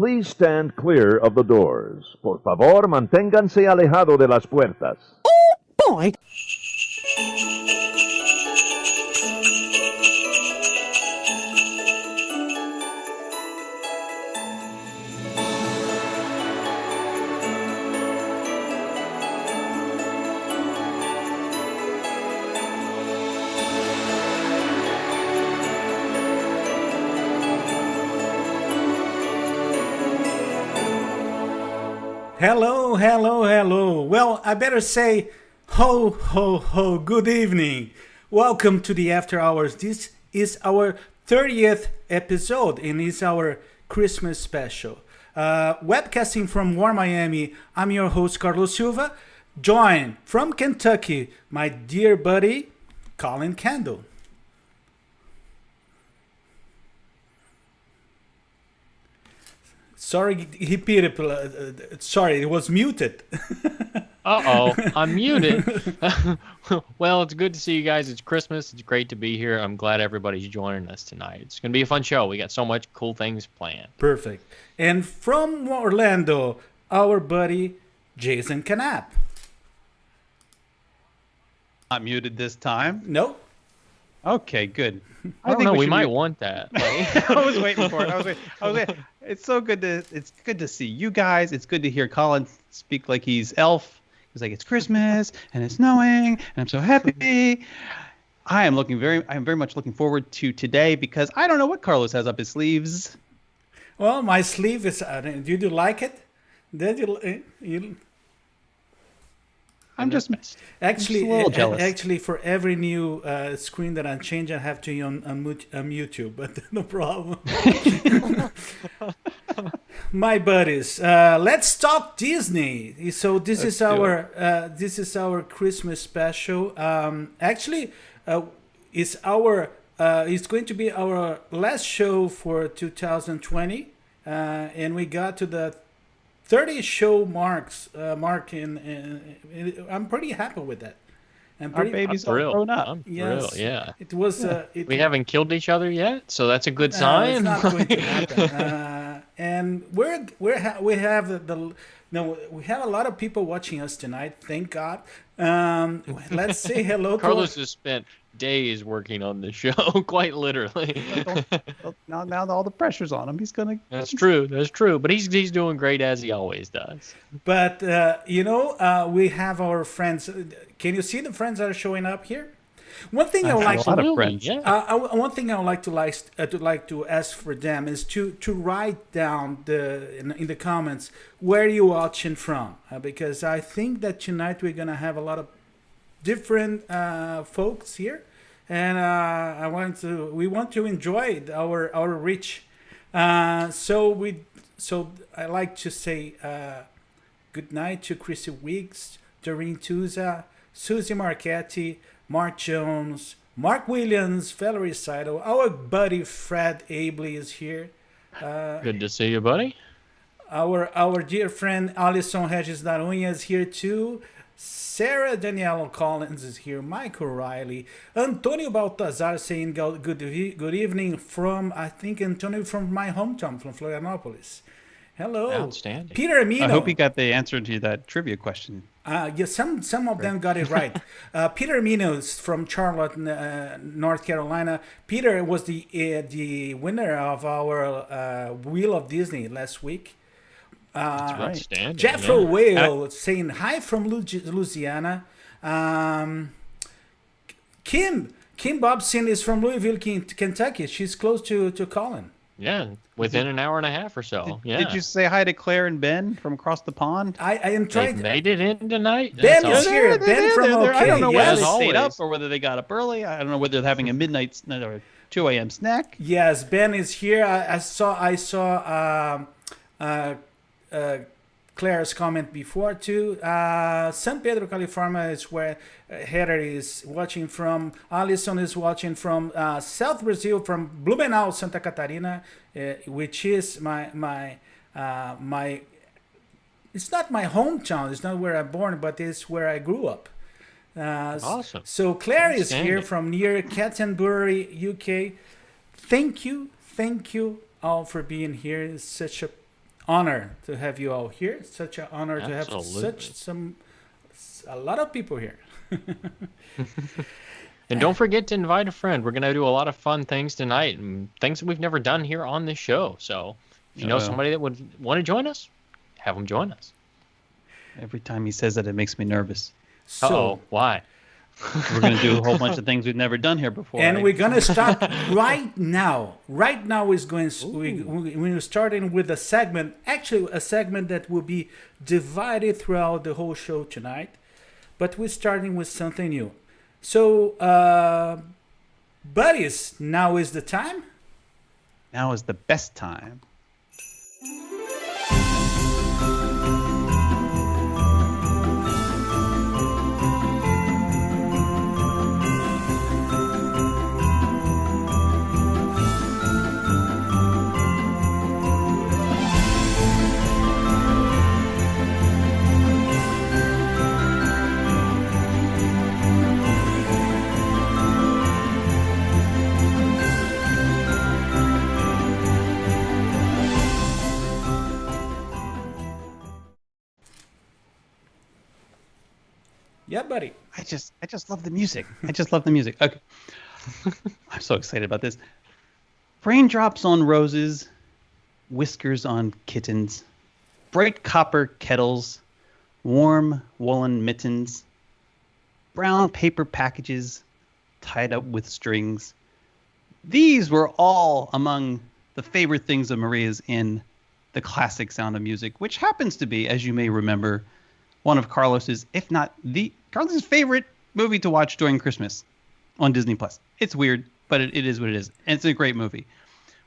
Please stand clear of the doors. Por favor, manténganse alejado de las puertas. Boy! Hello, hello, hello. Well, I better say ho, ho, ho, good evening. Welcome to the After Hours. This is our 30th episode and it's our Christmas special. Webcasting from warm Miami, I'm your host, Carlos Silva. Joined from Kentucky, my dear buddy, Collin Kendall. Sorry, he repeated. Sorry, it was muted. Uh-oh, I'm muted. Well, it's good to see you guys. It's Christmas. It's great to be here. I'm glad everybody's joining us tonight. It's going to be a fun show. We got so much cool things planned. Perfect. And from Orlando, our buddy, Jason Canapp. Not muted this time. Nope. Okay, good. I don't know. We might want that. I was waiting for it. I was waiting. It's so good to see you guys. It's good to hear Collin speak like he's elf. He's like, it's Christmas and it's snowing and I'm so happy. I am very much looking forward to today because I don't know what Carlos has up his sleeves. Well, my sleeve is. Did you like it? I'm just actually a little jealous. Actually, for every new screen that I change, I have to on YouTube, but no problem. My buddies, let's talk Disney. So this is our Christmas special. Actually, it's going to be our last show for 2020, and we got to the 30 show mark, and I'm pretty happy with that. Our baby's all grown up. I'm thrilled, yeah. It was. We haven't killed each other yet, so that's a good sign. It's not going to happen. And we have a lot of people watching us tonight. Thank God. Let's say hello. Carlos has spent days working on the show, quite literally. now all the pressure's on him. He's gonna. That's true. But he's doing great as he always does. But we have our friends. Can you see the friends that are showing up here? One thing I would like a lot of friends. Yeah. One thing I would like to ask for them is to write down in the comments where you're watching from, because I think that tonight we're gonna have a lot of different folks here, and we want to enjoy our reach. So I like to say good night to Chrissy Weeks, Doreen Tuza, Susie Marchetti, Mark Jones, Mark Williams, Valerie Seidel, our buddy Fred Abley is here. Good to see you, buddy. Our dear friend Alison Regis Darunha is here too. Sarah Daniela Collins is here. Michael Riley. Antonio Baltazar saying good evening from, I think, Antonio from my hometown, from Florianopolis. Hello. Outstanding. Peter Amino. I hope you got the answer to that trivia question. Yes, some of them got it right. Peter Amino is from Charlotte, North Carolina. Peter was the winner of our Wheel of Disney last week. That's right. Jeffro Whale saying hi from Louisiana. Kim Bobson is from Louisville, Kentucky. She's close to Collin. Yeah, within an hour and a half or so. Did you say hi to Claire and Ben from across the pond? I am trying. They made it in tonight. Ben is here. Ben from OK. I don't know whether they Yes. stayed up or whether they got up early. I don't know whether they're having a midnight or 2 a.m. snack. Yes, Ben is here. I saw Claire's comment before too. San Pedro, California is where Heather is watching from. Alison is watching from South Brazil, from Blumenau, Santa Catarina, which is my it's not my hometown. It's not where I'm born, but it's where I grew up. Awesome. So Claire is here from near Canterbury, UK. Thank you all for being here. It's such a honor to have you all here. It's such an honor to have Absolutely. a lot of people here. And don't forget to invite a friend. We're going to do a lot of fun things tonight, and things that we've never done here on this show. So if you know somebody that would want to join us, have them join us. Every time he says that, it makes me nervous. So, why? We're going to do a whole bunch of things we've never done here before. and right? we're gonna start right now. Right now is going. We're starting with a segment. Actually, a segment that will be divided throughout the whole show tonight. But we're starting with something new. So, buddies, now is the time. Now is the best time. Yeah, buddy. I just love the music. I just love the music. Okay. I'm so excited about this. Raindrops on roses, whiskers on kittens, bright copper kettles, warm woolen mittens, brown paper packages tied up with strings. These were all among the favorite things of Maria's in The Classic Sound of Music, which happens to be, as you may remember, one of Carlos's, if not Carlos's favorite movie to watch during Christmas on Disney Plus. It's weird, but it is what it is. And it's a great movie.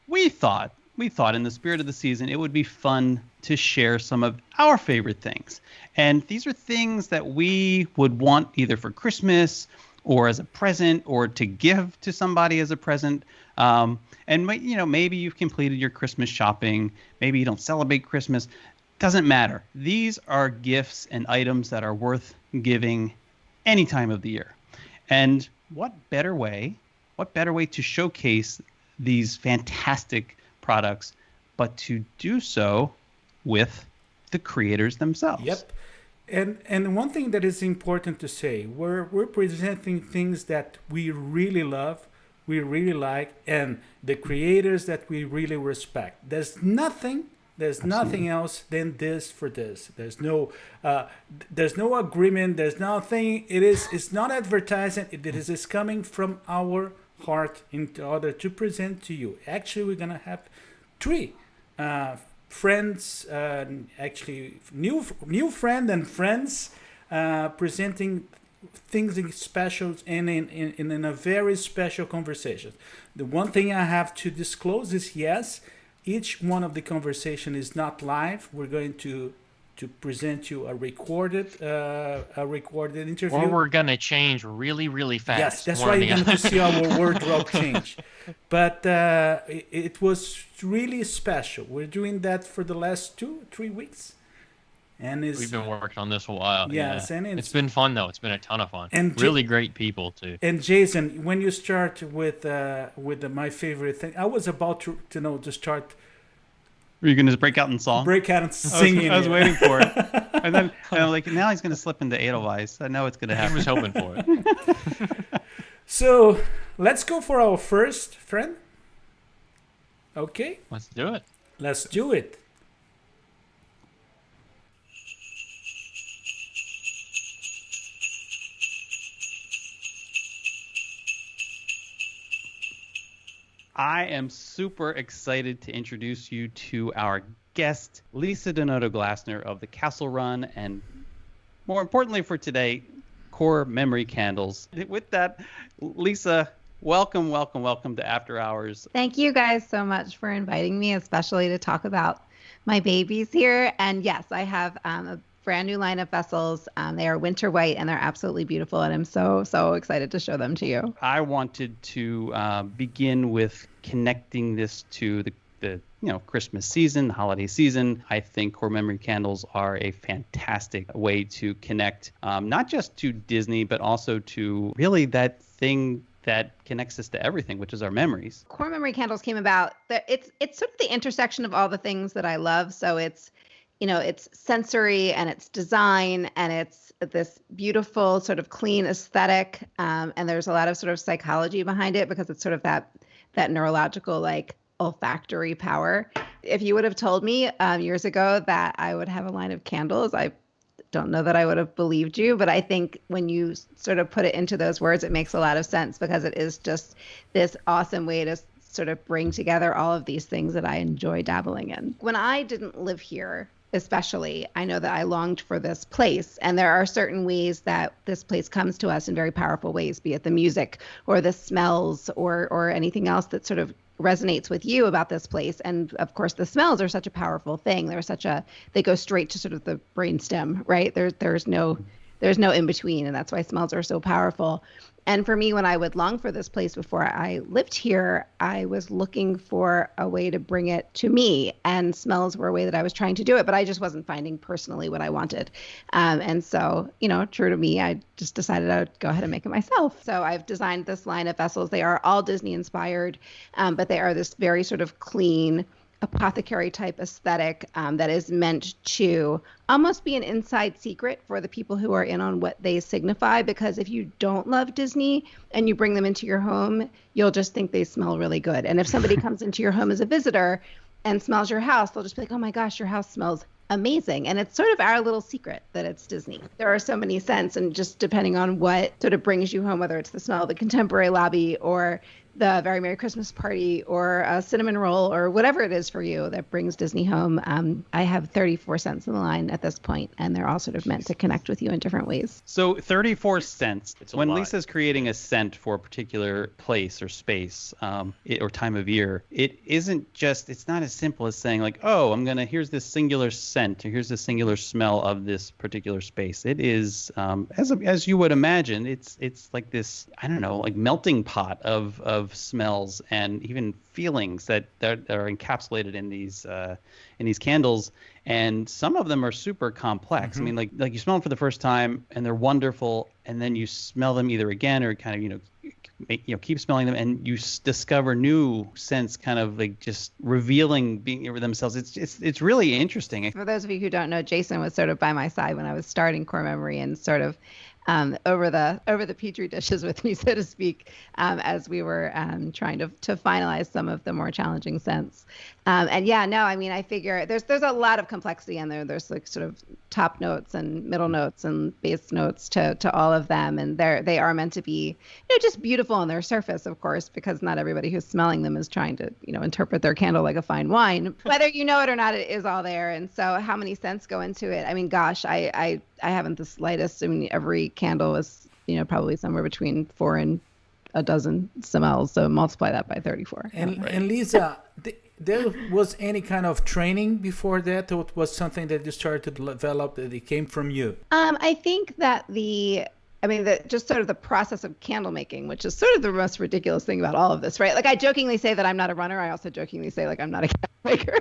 We thought in the spirit of the season, it would be fun to share some of our favorite things. And these are things that we would want either for Christmas or as a present or to give to somebody as a present. And maybe you've completed your Christmas shopping. Maybe you don't celebrate Christmas. Doesn't matter. These are gifts and items that are worth giving any time of the year. And what better way to showcase these fantastic products but to do so with the creators themselves. Yep. And one thing that is important to say, we're presenting things that we really love, we really like, and the creators that we really respect. There's nothing else than this for this. There's no agreement. There's nothing. It's not advertising. It is coming from our heart in order to present to you. Actually, we're gonna have three friends, actually new friend and friends, presenting things in specials and in a very special conversation. The one thing I have to disclose is yes. Each one of the conversation is not live. We're going to present you a recorded interview. Or we're gonna change really, really fast. Yes, that's why you're going to see our wardrobe change. But it was really special. We're doing that for the last 2-3 weeks, and we've been working on this a while. Yes, yeah. and it's been fun though. It's been a ton of fun. And really great people too. And Jason, when you start with my favorite thing, I was about to start. Were you going to break out in song? Break out and singing. I was waiting for it. And then I'm like, now he's going to slip into Edelweiss. I know it's going to happen. I was hoping for it. So let's go for our first friend. Okay? Let's do it. Let's do it. I am super excited to introduce you to our guest, Lisa Donato Glassner of the Castle Run, and more importantly for today, Core Memory Candles. With that, Lisa, welcome to After Hours. Thank you guys so much for inviting me, especially to talk about my babies here. And yes, I have a brand new line of vessels. They are winter white and they're absolutely beautiful. And I'm so excited to show them to you. I wanted to begin with connecting this to the Christmas season, the holiday season. I think Core Memory Candles are a fantastic way to connect, not just to Disney, but also to really that thing that connects us to everything, which is our memories. Core memory candles came about. It's sort of the intersection of all the things that I love. So it's, it's sensory and it's design and it's this beautiful sort of clean aesthetic. And there's a lot of sort of psychology behind it because it's sort of that neurological, like olfactory power. If you would have told me years ago that I would have a line of candles, I don't know that I would have believed you, but I think when you sort of put it into those words, it makes a lot of sense because it is just this awesome way to sort of bring together all of these things that I enjoy dabbling in. When I didn't live here, especially, I know that I longed for this place. And there are certain ways that this place comes to us in very powerful ways, be it the music or the smells or anything else that sort of resonates with you about this place. And of course, the smells are such a powerful thing. They go straight to sort of the brainstem, right? There's no in between. And that's why smells are so powerful. And for me, when I would long for this place before I lived here, I was looking for a way to bring it to me. And smells were a way that I was trying to do it, but I just wasn't finding personally what I wanted. And so, true to me, I just decided I would go ahead and make it myself. So I've designed this line of vessels. They are all Disney inspired, but they are this very sort of clean, apothecary type aesthetic that is meant to almost be an inside secret for the people who are in on what they signify, because if you don't love Disney and you bring them into your home, you'll just think they smell really good. And if somebody comes into your home as a visitor and smells your house, they'll just be like, oh my gosh, your house smells amazing. And it's sort of our little secret that it's Disney. There are so many scents, and just depending on what sort of brings you home, whether it's the smell of the contemporary lobby or the Very Merry Christmas Party or a cinnamon roll or whatever it is for you that brings Disney home. I have 34 scents in the line at this point, and they're all sort of meant to connect with you in different ways. So 34 scents. When lot. Lisa's creating a scent for a particular place or space or time of year, it's not as simple as saying like, oh, here's this singular scent or here's this singular smell of this particular space. It is, as you would imagine, it's like this, I don't know, like melting pot of smells and even feelings that are encapsulated in these candles, and some of them are super complex. Mm-hmm. I mean, like you smell them for the first time and they're wonderful, and then you smell them either again or kind of keep smelling them, and you discover new scents, kind of like just revealing being themselves. It's really interesting. For those of you who don't know, Jason was sort of by my side when I was starting Core Memory and sort of over the petri dishes with me, so to speak, as we were trying to finalize some of the more challenging scents. I figure there's a lot of complexity in there. There's like sort of top notes and middle notes and base notes to all of them, and they are meant to be just beautiful on their surface, of course, because not everybody who's smelling them is trying to interpret their candle like a fine wine. Whether you know it or not, it is all there. And so how many scents go into it? I mean, gosh, I haven't the slightest. I mean, every candle is probably somewhere between 4 and a dozen smells, so multiply that by 34. And Lisa, there was any kind of training before that, or it was something that you started to develop that it came from you? I think that just sort of the process of candle making, which is sort of the most ridiculous thing about all of this, right? Like, I jokingly say that I'm not a runner. I also jokingly say like I'm not a candle maker.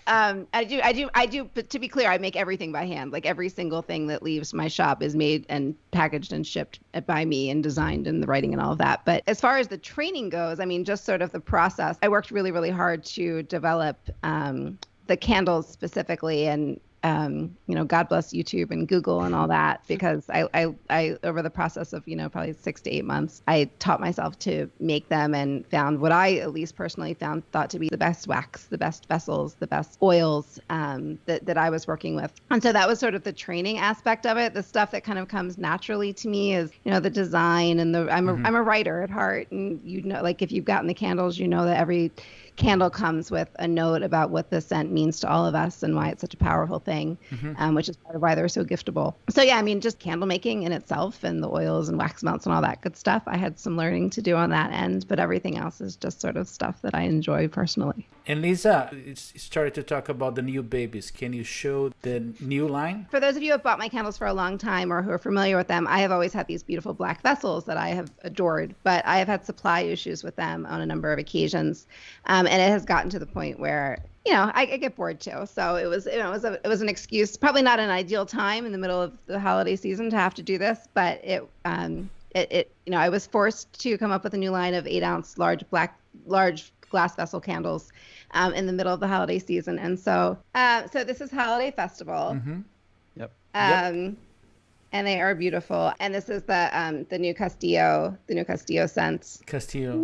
I do, but to be clear, I make everything by hand. Like, every single thing that leaves my shop is made and packaged and shipped by me and designed, and the writing and all of that. But as far as the training goes, I mean, just sort of the process, I worked really, really hard to develop the candles specifically, and God bless YouTube and Google and all that, because I over the process of probably 6 to 8 months, I taught myself to make them and found what I at least personally thought to be the best wax, the best vessels, the best oils that I was working with. And so that was sort of the training aspect of it. The stuff that kind of comes naturally to me is the design, and I'm a writer at heart, and like, if you've gotten the candles, that every candle comes with a note about what the scent means to all of us and why it's such a powerful thing, which is part of why they're so giftable. So yeah, I mean, just candle making in itself and the oils and wax melts and all that good stuff, I had some learning to do on that end, but everything else is just sort of stuff that I enjoy personally. And Lisa, you started to talk about the new babies. Can you show the new line? For those of you who have bought my candles for a long time or who are familiar with them, I have always had these beautiful black vessels that I have adored, but I have had supply issues with them on a number of occasions. And it has gotten to the point where, I get bored too. So it was an excuse, probably not an ideal time in the middle of the holiday season to have to do this, but I was forced to come up with a new line of 8-ounce large glass vessel candles in the middle of the holiday season. And so this is Holiday Festival. Mm-hmm. Yep. And they are beautiful. And this is the new Castillo scents. Castillo.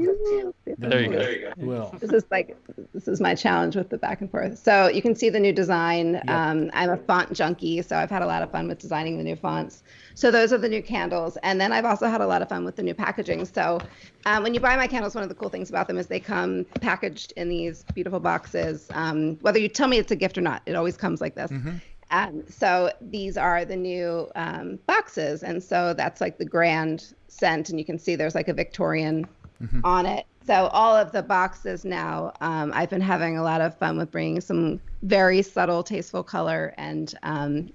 There you go. Well, This is my challenge with the back and forth. So you can see the new design. Yep. I'm a font junkie, so I've had a lot of fun with designing the new fonts. So those are the new candles. And then I've also had a lot of fun with the new packaging. So when you buy my candles, one of the cool things about them is they come packaged in these beautiful boxes. Whether you tell me it's a gift or not, it always comes like this. Mm-hmm. So these are the new boxes. And so that's like the grand scent. And you can see there's like a Victorian on it. So all of the boxes now, I've been having a lot of fun with bringing some very subtle, tasteful color and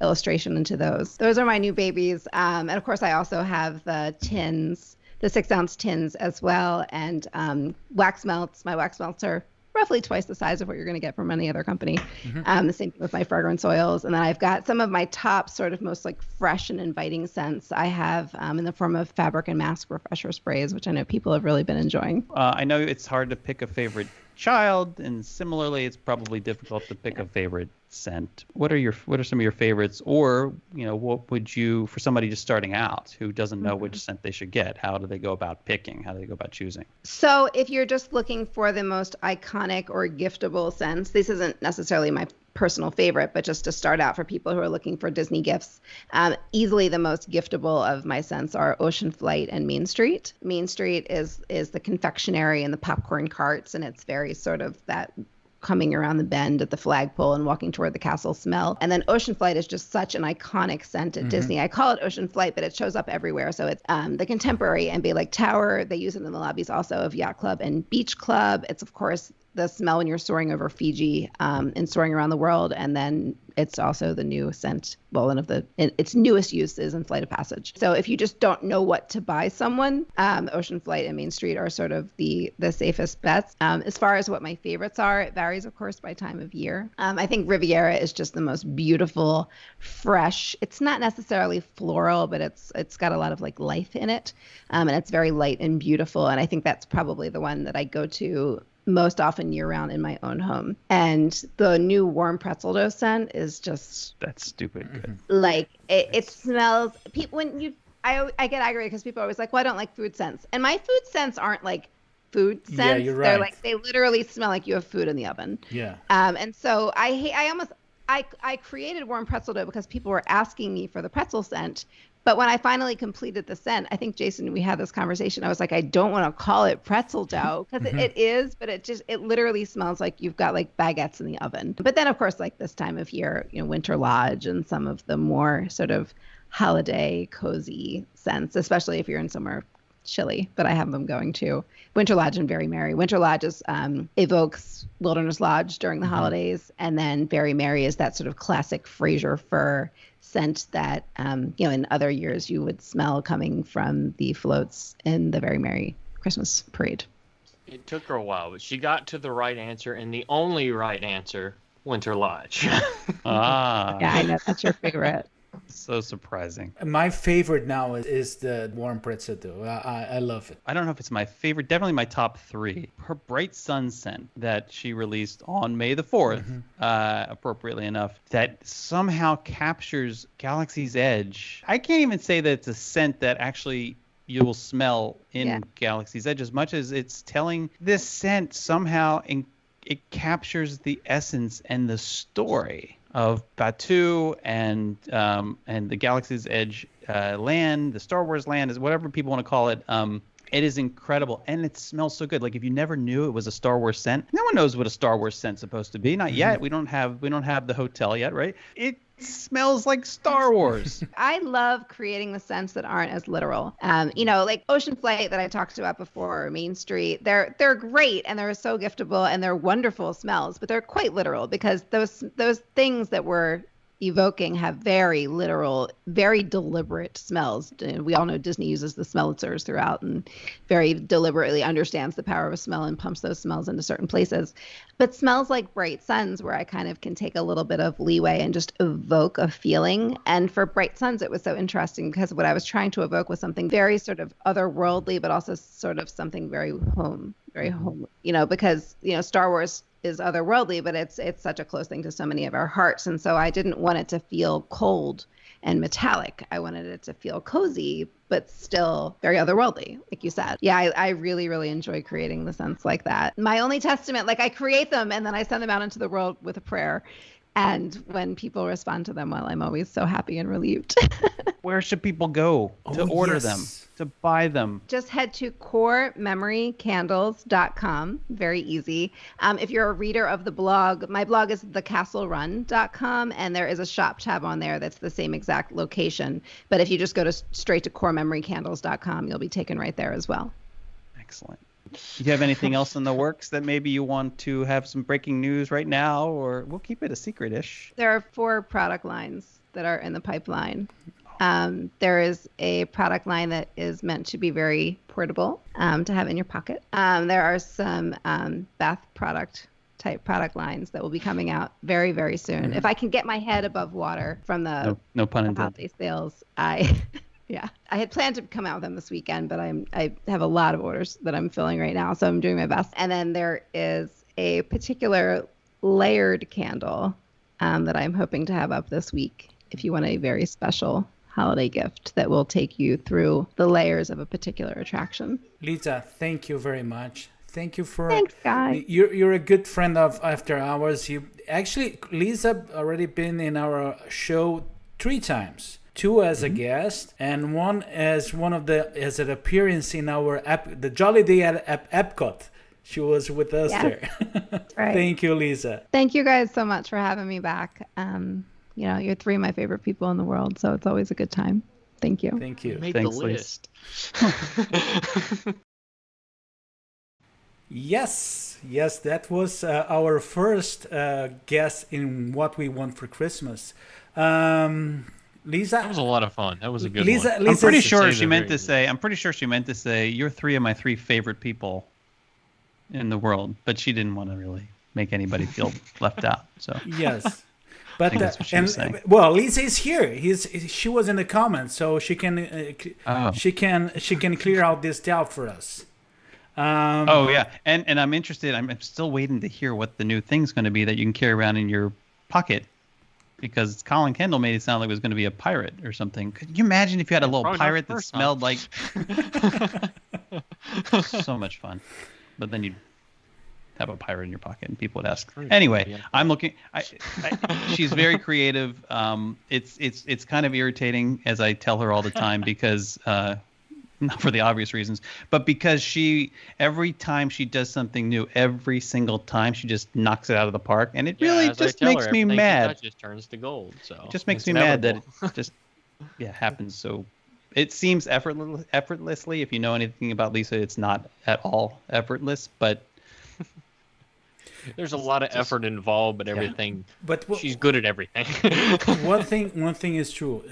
illustration into those. Those are my new babies. And of course, I also have the tins, the 6-ounce tins as well. And wax melts. My wax melts are roughly twice the size of what you're going to get from any other company. The same thing with my fragrance oils. And then I've got some of my top sort of most like fresh and inviting scents I have in the form of fabric and mask refresher sprays, which I know people have really been enjoying. I know it's hard to pick a favorite child, and similarly, it's probably difficult to pick a favorite scent. What are some of your favorites? Or, what would you, for somebody just starting out who doesn't know which scent they should get, how do they go about picking? How do they go about choosing? So if you're just looking for the most iconic or giftable scents, this isn't necessarily my personal favorite, but just to start out for people who are looking for Disney gifts, easily the most giftable of my scents are Ocean Flight and Main Street. Main Street is the confectionery and the popcorn carts, and it's very sort of that coming around the bend at the flagpole and walking toward the castle smell. And then Ocean Flight is just such an iconic scent at Disney. I call it Ocean Flight, but it shows up everywhere. So it's the Contemporary and Bay Lake Tower. They use it in the lobbies also of Yacht Club and Beach Club. It's, of course, the smell when you're soaring over Fiji and soaring around the world. And then it's also the new scent, its newest use is in Flight of Passage. So if you just don't know what to buy someone, Ocean Flight and Main Street are sort of the safest bets. As far as what my favorites are, it varies, of course, by time of year. I think Riviera is just the most beautiful, fresh. It's not necessarily floral, but it's got a lot of like life in it. And it's very light and beautiful. And I think that's probably the one that I go to most often year-round in my own home. And the new warm pretzel dough scent is just... That's stupid good. Like, it smells... I get aggravated because people are always like, well, I don't like food scents. And my food scents aren't like food scents. Yeah, you're right. They're like, they literally smell like you have food in the oven. Yeah. And so I created warm pretzel dough because people were asking me for the pretzel scent. But when I finally completed the scent, I think, Jason, we had this conversation. I was like, I don't want to call it pretzel dough because it is, but it literally smells like you've got like baguettes in the oven. But then, of course, like this time of year, Winter Lodge and some of the more sort of holiday cozy scents, especially if you're in somewhere chilly, but I have them going to Winter Lodge and Very Merry. Winter Lodge evokes Wilderness Lodge during the holidays, and then Very Merry is that sort of classic Fraser fir scent that in other years you would smell coming from the floats in the Very Merry Christmas parade. It took her a while, but she got to the right answer, and the only right answer, Winter Lodge. Yeah, I know that's your favorite. So surprising. My favorite now is the warm pretzel dough. I love it. I don't know if it's my favorite, definitely my top 3. Her Bright Sun scent that she released on May the 4th, appropriately enough, that somehow captures Galaxy's Edge. I can't even say that it's a scent that actually you will smell in Galaxy's Edge as much as it's telling this scent somehow it captures the essence and the story of Batuu and the Galaxy's Edge land, the Star Wars land, is whatever people want to call it. It is incredible, and it smells so good. Like if you never knew it was a Star Wars scent, no one knows what a Star Wars scent's supposed to be. Not yet. We don't have the hotel yet, right? It smells like Star Wars. I love creating the scents that aren't as literal. Like Ocean Flight that I talked about before, or Main Street. They're great and they're so giftable and they're wonderful smells, but they're quite literal because those things that were evoking have very literal, very deliberate smells. We all know Disney uses the smelters throughout and very deliberately understands the power of a smell and pumps those smells into certain places. But smells like Bright Suns, where I kind of can take a little bit of leeway and just evoke a feeling. And for Bright Suns, it was so interesting because what I was trying to evoke was something very sort of otherworldly, but also sort of something very home, because, Star Wars is otherworldly, but it's such a close thing to so many of our hearts. And so I didn't want it to feel cold and metallic. I wanted it to feel cozy, but still very otherworldly, like you said. Yeah, I really, really enjoy creating the scents like that. My only testament, like I create them and then I send them out into the world with a prayer. And when people respond to them, well, I'm always so happy and relieved. Where should people go to order them, to buy them? Just head to corememorycandles.com. Very easy. If you're a reader of the blog, my blog is thecastlerun.com, and there is a shop tab on there that's the same exact location. But if you just go straight to corememorycandles.com, you'll be taken right there as well. Excellent. Do you have anything else in the works that maybe you want to have some breaking news right now, or we'll keep it a secret-ish? There are 4 product lines that are in the pipeline. There is a product line that is meant to be very portable to have in your pocket. There are some bath type product lines that will be coming out very, very soon. Mm-hmm. If I can get my head above water from the no pun intended holiday sales, I had planned to come out with them this weekend, but I have a lot of orders that I'm filling right now, so I'm doing my best. And then there is a particular layered candle that I'm hoping to have up this week if you want a very special holiday gift that will take you through the layers of a particular attraction. Lisa, thank you very much. Thank you for... Thanks, guys. You're a good friend of After Hours. Lisa already been in our show 3 times. 2 as a guest, and 1 as as an appearance in our the Jolly Day at Epcot. She was with us there. Right. Thank you, Lisa. Thank you guys so much for having me back. You're 3 of my favorite people in the world, so it's always a good time. Thank you. Thank you. Made Thanks, the list. Yes, that was our first guest in What We Want for Christmas. Lisa, that was a lot of fun. That was a good Lisa, one. I'm pretty sure she meant to say you're 3 of my 3 favorite people in the world, but she didn't want to really make anybody feel left out. So yes, but that's what she was saying. Well, Lisa is here. She was in the comments, so she can she can clear out this doubt for us. And I'm interested. I'm still waiting to hear what the new thing's going to be that you can carry around in your pocket. Because Collin Kendall made it sound like it was going to be a pirate or something. Could you imagine if you had a little pirate that smelled like... So much fun. But then you'd have a pirate in your pocket and people would ask. Anyway, I'm looking... she's very creative. It's kind of irritating, as I tell her all the time, because... not for the obvious reasons, but because every time she does something new, every single time she just knocks it out of the park, and it really just makes me mad. It just turns to gold. So it just makes me mad that it just happens. So it seems effortlessly. If you know anything about Lisa, it's not at all effortless, but there's a lot of effort involved, but everything. But she's good at everything. One thing is true.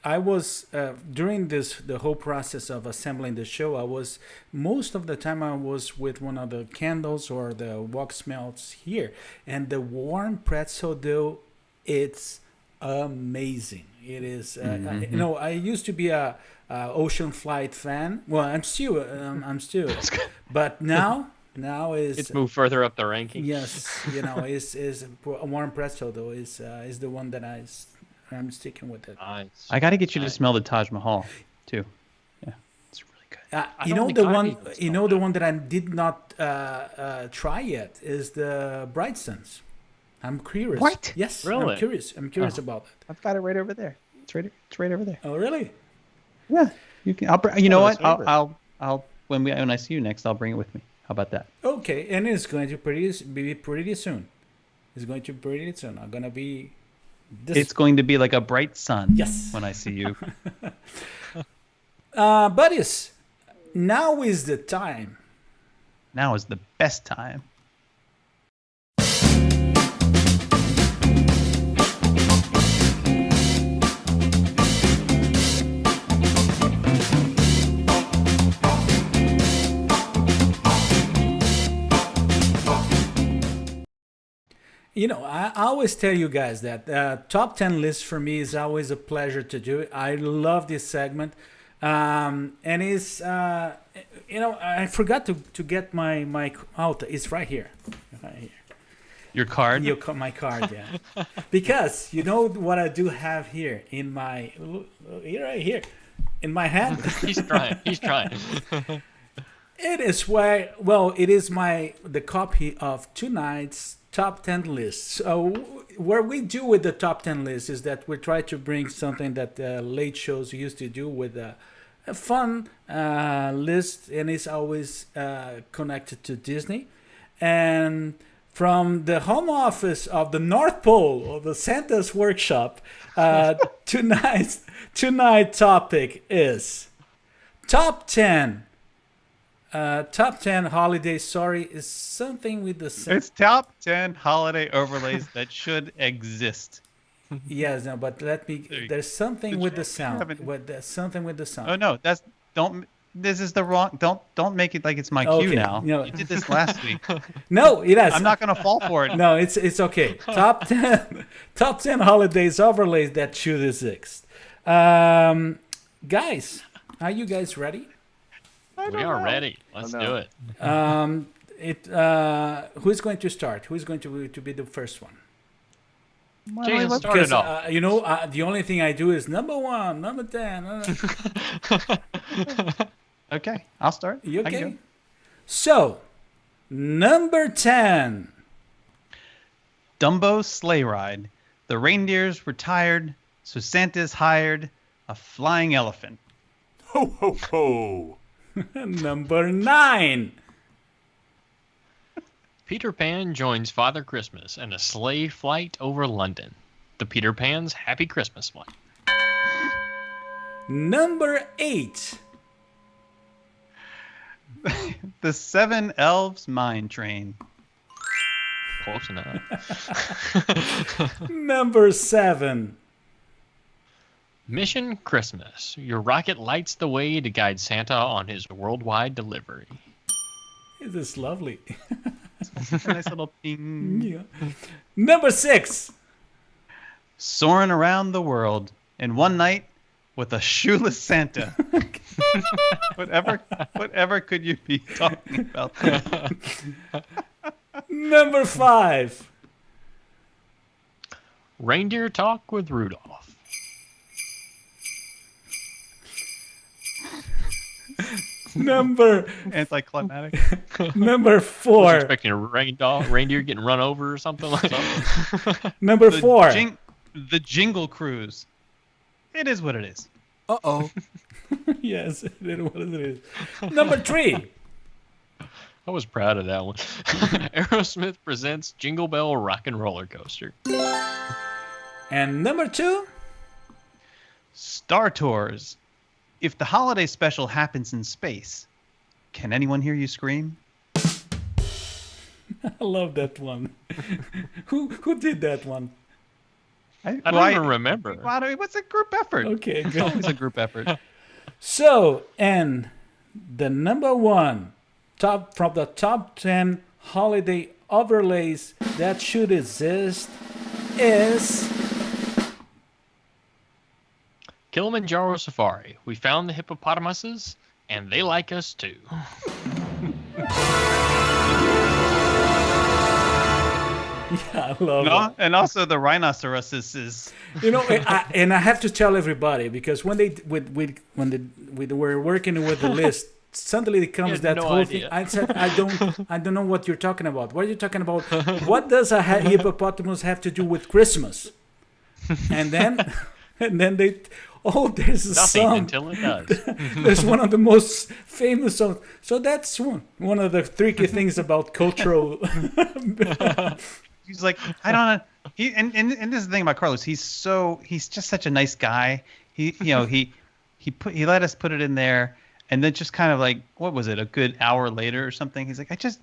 I was during the whole process of assembling the show. Most of the time I was with one of the candles or the wax melts here, and the warm pretzel dough, it's amazing. It is. I used to be a Ocean Flight fan. Well, I'm still. But now is it's moved further up the ranking. Yes, is warm pretzel dough is the one that I'm sticking with it. Nice. I got to get you to smell the Taj Mahal too. Yeah, it's really good. The one that I did not try yet is the Bright Suns. I'm curious. What? Yes, really? I'm curious about that. I've got it right over there. It's right over there. Oh, really? Yeah. You can. You know what? I'll when I see you next, I'll bring it with me. How about that? Okay, and it's going to be pretty soon. It's going to be pretty soon. I'm gonna be. It's going to be like a bright sun. Yes. When I see you. Buddies, now is the time. Now is the best time. I always tell you guys that top 10 list for me is always a pleasure to do. I love this segment. And it's, I forgot to get my out. It's right here. Right here. Your card? My card, yeah. Because you know what I do have here in my, right here, in my hand? He's trying. It is it is the copy of tonight's top 10 list. So what we do with the top 10 list is that we try to bring something that late shows used to do with a fun list, and it's always connected to Disney. And from the home office of the North Pole of the Santa's Workshop, tonight's topic is top 10. Top 10 holiday. Sorry, is something with the sound. It's top 10 holiday overlays that should exist. Yes, no, but there's something with the sound. There's something with the sound. Oh no, this is the wrong. Don't make it like it's my cue now. No. You did this last week. No, it has. I'm not gonna fall for it. No, it's okay. Top 10 holidays overlays that should exist. Guys, are you guys ready? We are ready. Let's do it. Who's going to start? Who's going to be the first one? Jason, start it off. The only thing I do is number 1, number 10. Okay, I'll start. You I can okay? go. So, number 10. Dumbo's sleigh ride. The reindeers retired, so Santa's hired a flying elephant. Ho, ho, ho. Number 9. Peter Pan joins Father Christmas in a sleigh flight over London. The Peter Pan's Happy Christmas flight. Number 8. The 7 elves mine train. Close enough. Number 7. Mission Christmas. Your rocket lights the way to guide Santa on his worldwide delivery. This is lovely. A nice little ping. Yeah. Number 6. Soarin' around the world in one night with a shoeless Santa. Whatever could you be talking about? Number 5. Reindeer Talk with Rudolph. Number Anticlimactic. Number I was 4. expecting a reindeer getting run over or something like that. Number 4. The Jingle Cruise. It is what it is. Uh-oh. Yes, it is what it is. Number 3. I was proud of that one. Aerosmith presents Jingle Bell Rock and Roller Coaster. And number 2. Star Tours. If the holiday special happens in space, can anyone hear you scream? I love that one. Who did that one? I don't even remember. What's a group effort? Okay, It's good. always a group effort. So, and the number 1 from the top 10 holiday overlays that should exist is Kilimanjaro Safari. We found the hippopotamuses, and they like us too. Yeah, I love it. And also the rhinoceroses is. And I have to tell everybody, because when we were working with the list, suddenly it comes that whole thing. I said, I don't know what you're talking about. What are you talking about? What does a hippopotamus have to do with Christmas? And then they, there's a Nothing song. until it does. There's one of the most famous songs. So that's one of the tricky things about cultural. He's like, I don't know. And this is the thing about Carlos. He's just such a nice guy. He let us put it in there, and then just kind of like, what was it? A good hour later or something. He's like, I just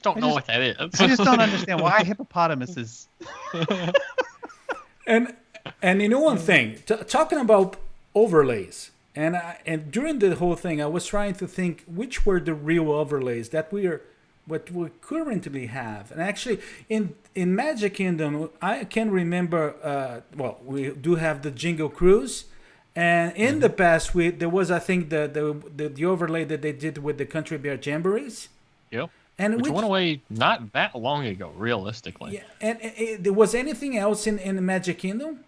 don't know what that is. I just don't understand why hippopotamuses. And you know one thing, talking about overlays, and during the whole thing, I was trying to think which were the real overlays that we what we currently have. And actually, in Magic Kingdom, I can remember. Well, we do have the Jingle Cruise, and in the past, there was, I think, the overlay that they did with the Country Bear Jamborees. Yep. And which went away not that long ago, realistically. Yeah, and there was anything else in the Magic Kingdom?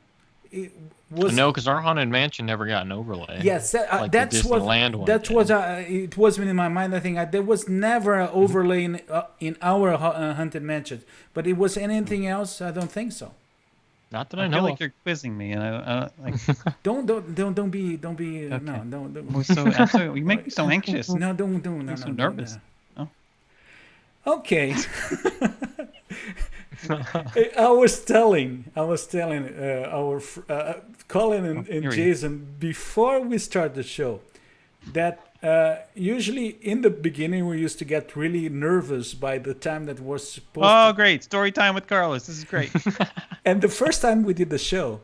No, because our Haunted Mansion never got an overlay. Yes, like that's the Disneyland what one that did. was. It was in my mind. I think there was never an overlay in our Haunted Mansion, but it was anything else. I don't think so. Not that I I know feel like of. you're quizzing me, and I like. Don't be. Okay. No, don't. I'm so you make me so anxious. No, don't. No, I'm so no, nervous. no. Oh. Okay. I was telling our Collin and here we Jason before we start the show that usually in the beginning we used to get really nervous by the time that was supposed Oh, great. Story time with Carlos. This is great. and the first time we did the show,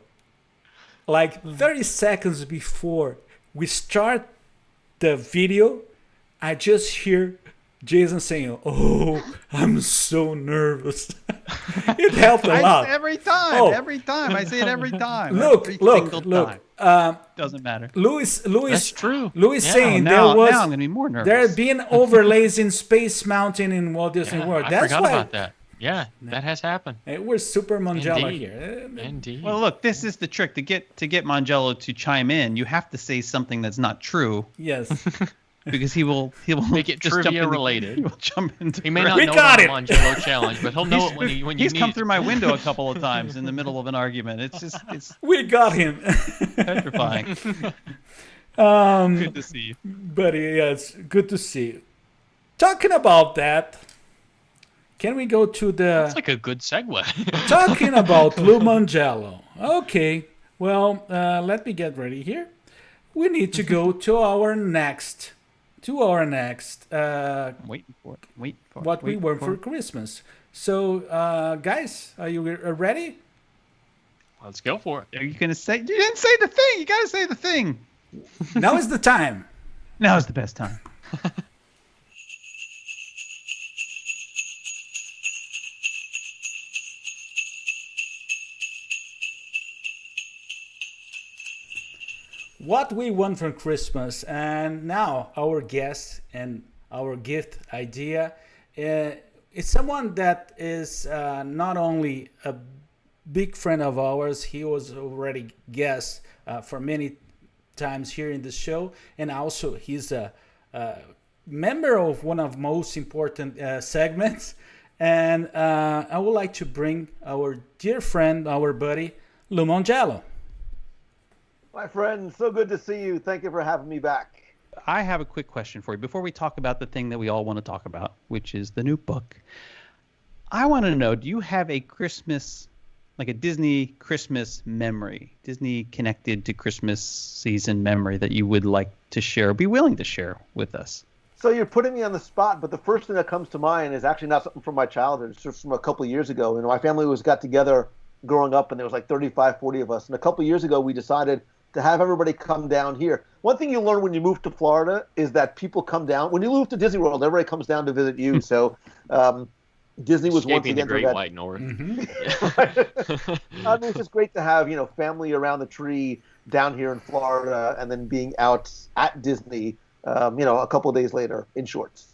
like 30 seconds before we start the video, I just hear Jason saying, "Oh, I'm so nervous." It helped a lot. Every time. Oh. Every time. I say it every time. Look. Every single time. Doesn't matter. Louis, That's true. Louis Yeah. saying Now there was I'm going to be more nervous. there had been overlays in Space Mountain in Walt Disney World. I That's forgot why about that. Yeah, that has happened. we're super Mangello Indeed. here. Indeed. Well, look, this is the trick to get Mangello to chime in. You have to say something that's not true Yes. because he will Make it just jump trivia into- related. He will jump into. He may not We know got about it. the Mangello challenge, but he'll know it when you He's need come it. through my window a couple of times in the middle of an argument. It's We got him. petrifying. Um, Good to see you. but yeah, it's good to see you. Talking about that, can we go to the... That's like a good segue. Talking about Lou Mangello. Okay, well, let me get ready here. We need to go to our next, Waiting for it. Wait for it. what we wait want for it. Christmas. So, guys, are you ready? Let's go for it. Are you gonna say? You didn't say the thing. You gotta say the thing. Now is the time. Now is the best time. What we want for Christmas, and now our guest and our gift idea is someone that is not only a big friend of ours, he was already guest for many times here in the show, and also he's a member of one of most important segments, and I would like to bring our dear friend, our buddy, Lou Mangello. My friend, so good to see you. Thank you for having me back. I have a quick question for you before we talk about the thing that we all want to talk about, which is the new book. I want to know, do you have a Christmas, like a Disney Christmas memory, Disney connected to Christmas season memory that you would like to share, be willing to share with us? So you're putting me on the spot, but the first thing that comes to mind is actually not something from my childhood. It's just from a couple of years ago. And my family got together growing up, and there was like 35, 40 of us. And a couple of years ago, we decided to have everybody come down here. One thing you learn when you move to Florida is that people come down. When you move to Disney World, everybody comes down to visit you. So Disney was once Escaping the again Great that. White North. I mean, it's just great to have family around the tree down here in Florida, and then being out at Disney, a couple of days later in shorts.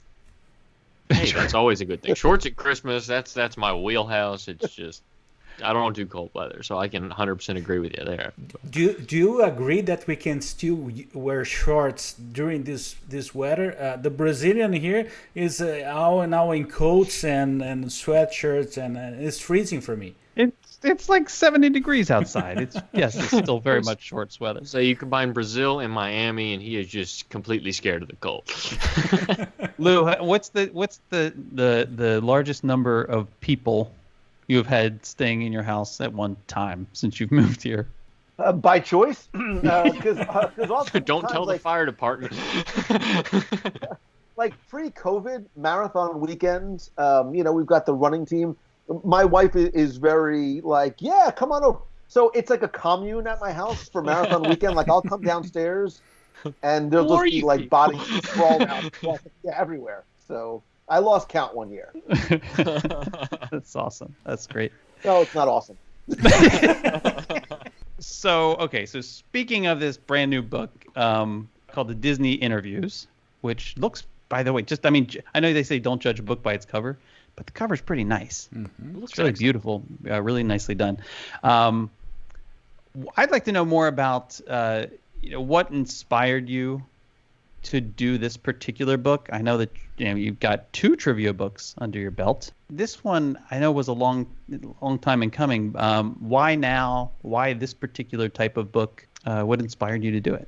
Hey, that's always a good thing. Shorts at Christmas, that's my wheelhouse. It's just, I don't do cold weather, so I can 100% agree with you there. Do you agree that we can still wear shorts during this weather? The Brazilian here is all now in coats and sweatshirts, and it's freezing for me. It's like 70 degrees outside. It's still very much shorts weather. So you combine Brazil and Miami, and he is just completely scared of the cold. Lou, what's the largest number of people you have had staying in your house at one time since you've moved here? By choice, because Don't tell the fire department. like pre-COVID marathon weekends, we've got the running team. My wife is very like, yeah, come on over. So it's like a commune at my house for marathon weekend. Like I'll come downstairs and there'll just be like bodies sprawled out everywhere. So I lost count one year. That's awesome. That's great. No, it's not awesome. So speaking of this brand new book called The Disney Interviews, which looks, by the way, I know they say don't judge a book by its cover, but the cover's pretty nice. Mm-hmm. It looks really beautiful, really nicely done. I'd like to know more about what inspired you to do this particular book. I know that you've got 2 trivia books under your belt. This one I know was a long time in coming. Why now? Why this particular type of book? What inspired you to do it?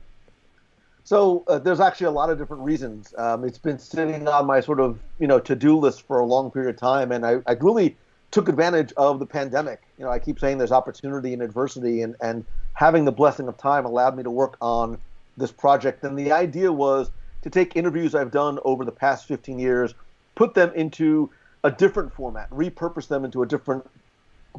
So there's actually a lot of different reasons. It's been sitting on my sort of to-do list for a long period of time, and I really took advantage of the pandemic. I keep saying there's opportunity and adversity, and having the blessing of time allowed me to work on this project. And the idea was to take interviews I've done over the past 15 years, put them into a different format, repurpose them into a different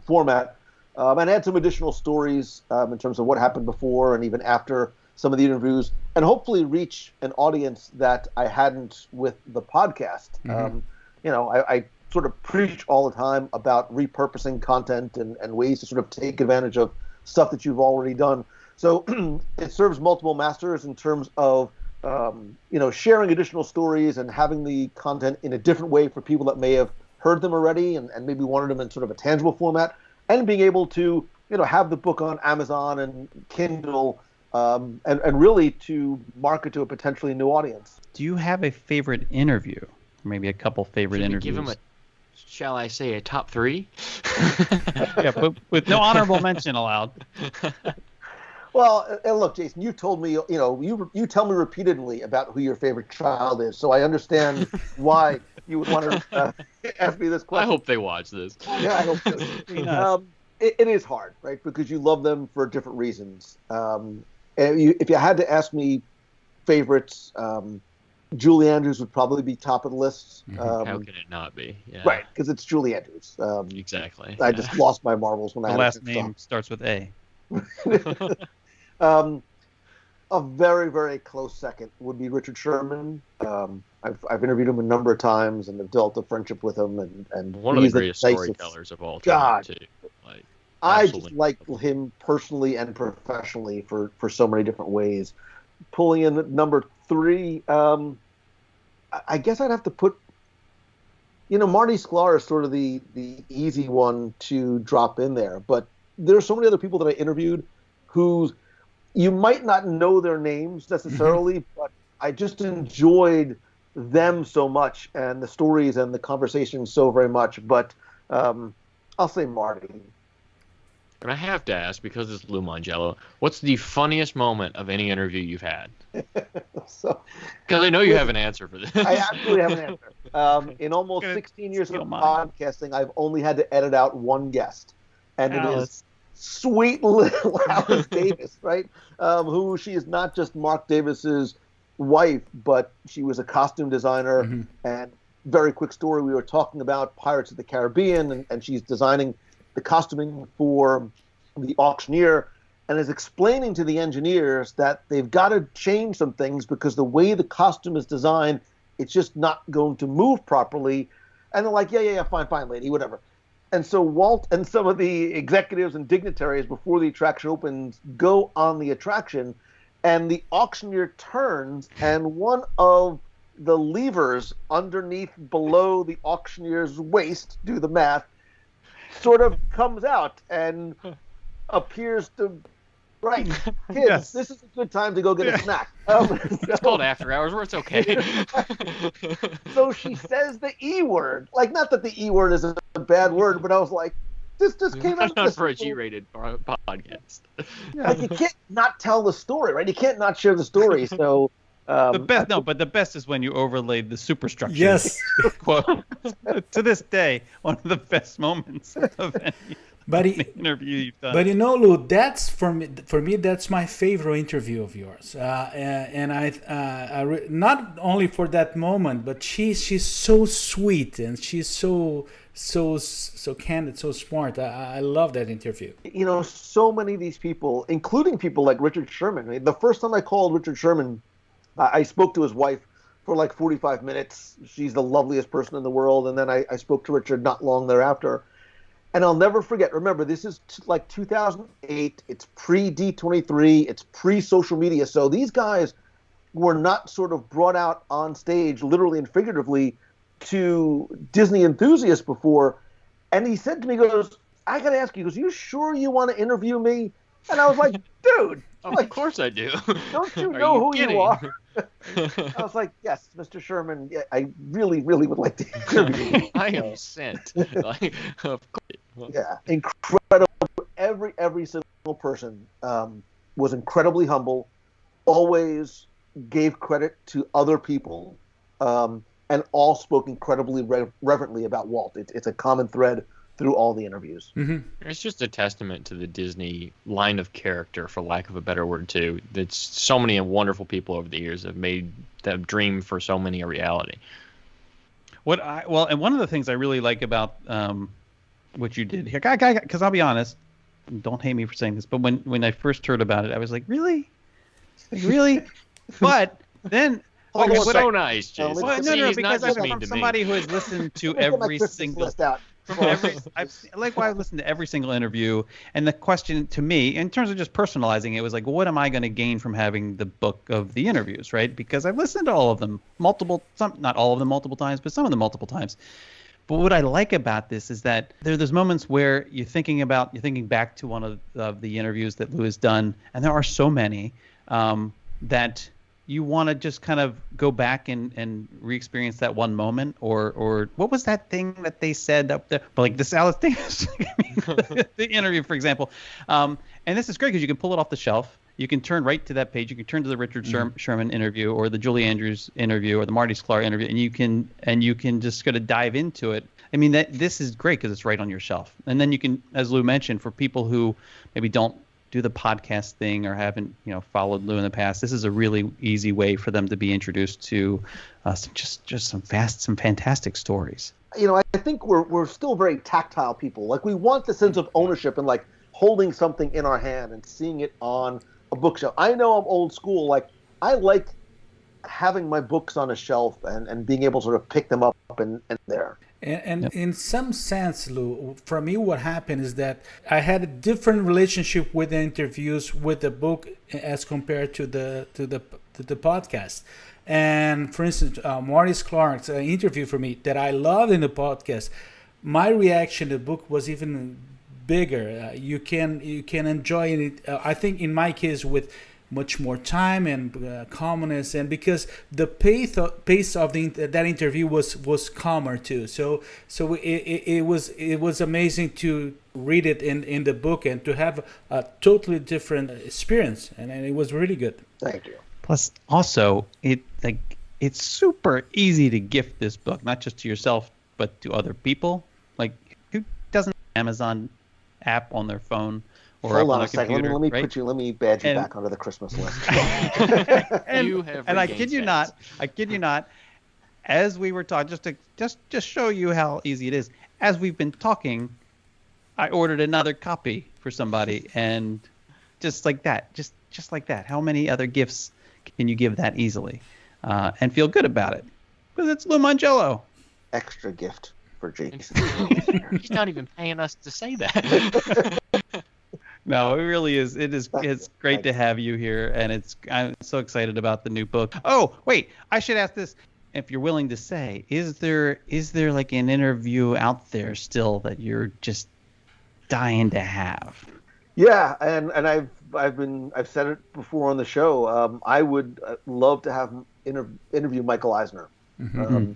format, and add some additional stories in terms of what happened before and even after some of the interviews, and hopefully reach an audience that I hadn't with the podcast. Mm-hmm. I sort of preach all the time about repurposing content and ways to sort of take advantage of stuff that you've already done. So it serves multiple masters in terms of, sharing additional stories and having the content in a different way for people that may have heard them already and maybe wanted them in sort of a tangible format, and being able to, have the book on Amazon and Kindle, and really to market to a potentially new audience. Do you have a favorite interview? Maybe a couple favorite interviews? Give him shall I say, a top 3? Yeah, but with no honorable mention allowed. Well, and look, Jason, you told me, you tell me repeatedly about who your favorite child is, so I understand why you would want to ask me this question. I hope they watch this. Yeah, I hope so. It is hard, right? Because you love them for different reasons. If you had to ask me favorites, Julie Andrews would probably be top of the list. How can it not be? Yeah. Right, because it's Julie Andrews. Exactly. I just lost my marbles when I had the last name starts with A. A very, very close second would be Richard Sherman. I've interviewed him a number of times and have developed a friendship with him. And one of the greatest storytellers of all time, too. I just like him personally and professionally for so many different ways. Pulling in number 3, I guess I'd have to put, Marty Sklar is sort of the easy one to drop in there. But there are so many other people that I interviewed who you might not know their names necessarily, but I just enjoyed them so much and the stories and the conversations so very much. But I'll say Marty. And I have to ask, because it's Lou Mangello, what's the funniest moment of any interview you've had? Because I know you have an answer for this. I absolutely have an answer. In almost 16 years of podcasting, I've only had to edit out one guest. And it is sweet little Alice Davis, right? Who she is not just Mark Davis's wife, but she was a costume designer. Mm-hmm. And very quick story, we were talking about Pirates of the Caribbean, and she's designing the costuming for the auctioneer, and is explaining to the engineers that they've got to change some things because the way the costume is designed, it's just not going to move properly. And they're like, yeah, fine, lady, whatever. And so Walt and some of the executives and dignitaries before the attraction opens go on the attraction, and the auctioneer turns, and one of the levers underneath below the auctioneer's waist, do the math, sort of comes out and appears to, right, kids, yes. This is a good time to go get a snack. It's called After Hours where it's okay. So she says the E word. Like, not that the E word is a bad word, but I was like, this just came out of not for a G-rated podcast. Like, you can't not tell the story, right? You can't not share the story, so... but the best is when you overlaid the superstructure. Yes. Quote. To this day, one of the best moments of any interview you've done. But Lou, that's for me that's my favorite interview of yours. And I not only for that moment, but she's so sweet and she's so candid, so smart. I love that interview. So many of these people, including people like Richard Sherman. I mean, the first time I called Richard Sherman, I spoke to his wife for like 45 minutes. She's the loveliest person in the world. And then I spoke to Richard not long thereafter. And I'll never forget, remember, this is like 2008. It's pre-D23. It's pre-social media. So these guys were not sort of brought out on stage, literally and figuratively, to Disney enthusiasts before. And he said to me, he goes, I got to ask you, he goes, you sure you want to interview me? And I was like, dude. Of course I do. Don't you know who kidding? you are? I was like, yes, Mr. Sherman, yeah, I really, really would like to interview you. I am sent. Like, of course. Yeah, incredible. Every single person was incredibly humble, always gave credit to other people, and all spoke incredibly reverently about Walt. It's a common thread through all the interviews. Mm-hmm. It's just a testament to the Disney line of character, for lack of a better word, too. That's so many wonderful people over the years have made that dream for so many a reality. And one of the things I really like about what you did here, because I'll be honest, don't hate me for saying this, but when I first heard about it, I was like, really? Like, really? But then... You're so nice, Jason. Well, no, because I'm from somebody who has listened to every single... I've listened to every single interview, and the question to me, in terms of just personalizing it, was like, what am I going to gain from having the book of the interviews, right? Because I've listened to all of them not all of them multiple times, but some of them multiple times. But what I like about this is that there's moments where you're thinking back to one of the interviews that Lou has done, and there are so many that you want to just kind of go back and re-experience that one moment, or what was that thing that they said up there? But like the salad thing, the interview, for example. And this is great because you can pull it off the shelf. You can turn right to that page. You can turn to the Richard Sherman interview, or the Julie Andrews interview, or the Marty Sklar interview, and you can just kind of dive into it. I mean, this is great because it's right on your shelf. And then you can, as Lou mentioned, for people who maybe don't do the podcast thing or haven't followed Lou in the past, this is a really easy way for them to be introduced to some fantastic stories. I think we're still very tactile people. Like, we want the sense of ownership and like holding something in our hand and seeing it on a bookshelf. I know I'm old school. Like, I like having my books on a shelf and being able to sort of pick them up and there. And Yep. in some sense, Lou, for me, what happened is that I had a different relationship with the interviews with the book as compared to the podcast. And for instance, Maurice Clark's interview for me that I loved in the podcast, my reaction to the book was even bigger. You can enjoy it. I think in my case with much more time and calmness, and because the pace of that interview was calmer too. So it was amazing to read it in the book and to have a totally different experience, and it was really good. Thank you. Plus, also, it's super easy to gift this book, not just to yourself, but to other people. Like, who doesn't have an Amazon app on their phone or Hold up on on a second. computer? Let me badge you back onto the Christmas list. And I kid you not, as we were talking, just show you how easy it is. As we've been talking, I ordered another copy for somebody, and just like that, just like that. How many other gifts can you give that easily and feel good about it? Because it's Lou Mangello. Extra gift for Jason. He's not even paying us to say that. No, it really is. It's great to have you here, and I'm so excited about the new book. Oh, wait, I should ask this. If you're willing to say, is there like an interview out there still that you're just dying to have? Yeah, and I've said it before on the show. I would love to have interview Michael Eisner. Mm-hmm.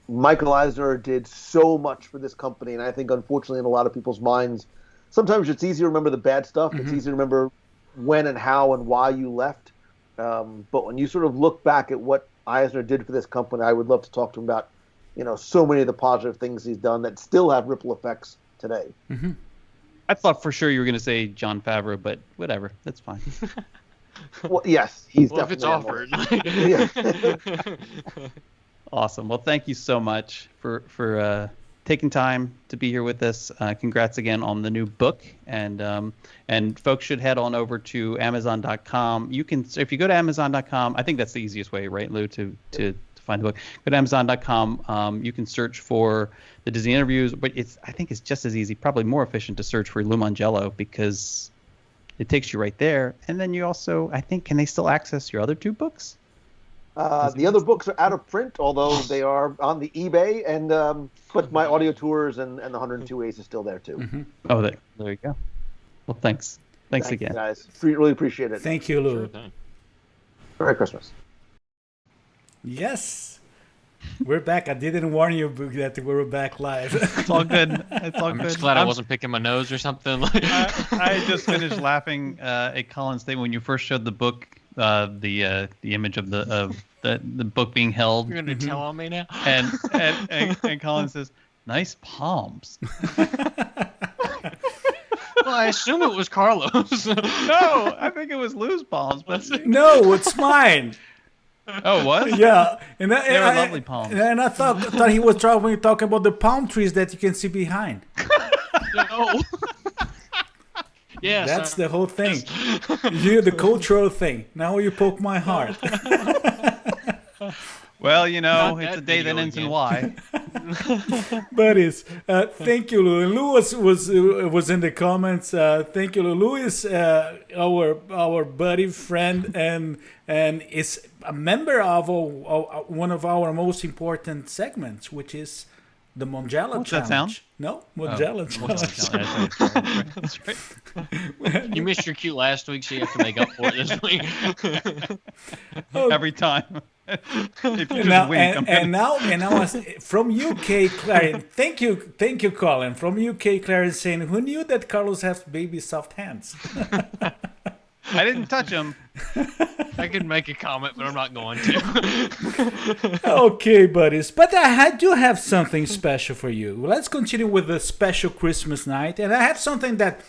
Michael Eisner did so much for this company, and I think unfortunately in a lot of people's minds, sometimes it's easy to remember the bad stuff. Mm-hmm. It's easy to remember when and how and why you left. But when you sort of look back at what Eisner did for this company, I would love to talk to him about, so many of the positive things he's done that still have ripple effects today. Mm-hmm. I thought for sure you were going to say Jon Favreau, but whatever, that's fine. Well, yes, he's Well, if it's definitely offered. Yeah. Awesome. Well, thank you so much for taking time to be here with us. Congrats again on the new book, and folks should head on over to Amazon.com. You can, if you go to Amazon.com, I think that's the easiest way, right, Lou, to find the book. Go to Amazon.com. You can search for the Disney interviews, but I think it's just as easy, probably more efficient to search for Lou Mangello because it takes you right there. And then you also, I think, can they still access your other 2 books? The other books are out of print, although they are on the eBay, and but my audio tours and the 102 Ways is still there too. Mm-hmm. Oh, there you go. Well, thanks again, guys. Really appreciate it. Thank you, Lou. Sure. Merry Christmas. Yes, we're back. I didn't warn you that we were back live. It's all good. It's all I'm good. just glad I wasn't picking my nose or something. I just finished laughing at Colin's thing when you first showed the book, the image of the book being held. You're gonna tell on me now. And Colin says, "Nice palms." Well, I assume it was Carlos. No, I think it was Lou's palms, but No, it's mine. oh, what? Yeah, They were lovely palms. And I thought he was talking about the palm trees that you can see behind. No. Yes, That's the whole thing. The cultural thing. Now you poke my heart. Well, Not it's that a day that video ends in again. Y. Buddies, thank you, Lou. And Lou was in the comments. Thank you, Lou. Lou is our buddy, friend, and is a member of one of our most important segments, which is the Mangello What's Challenge. that sound? No, Mangello Challenge. That's right. You missed your cue last week, so you have to make up for it this week. Every time. If you just Now, wink, and now from UK, Clarion. Thank you, Colin. From UK, Clarion saying, "Who knew that Carlos has baby soft hands?" I didn't touch him. I could make a comment, but I'm not going to. Okay, buddies. But I do have something special for you. Let's continue with the special Christmas night, and I have something that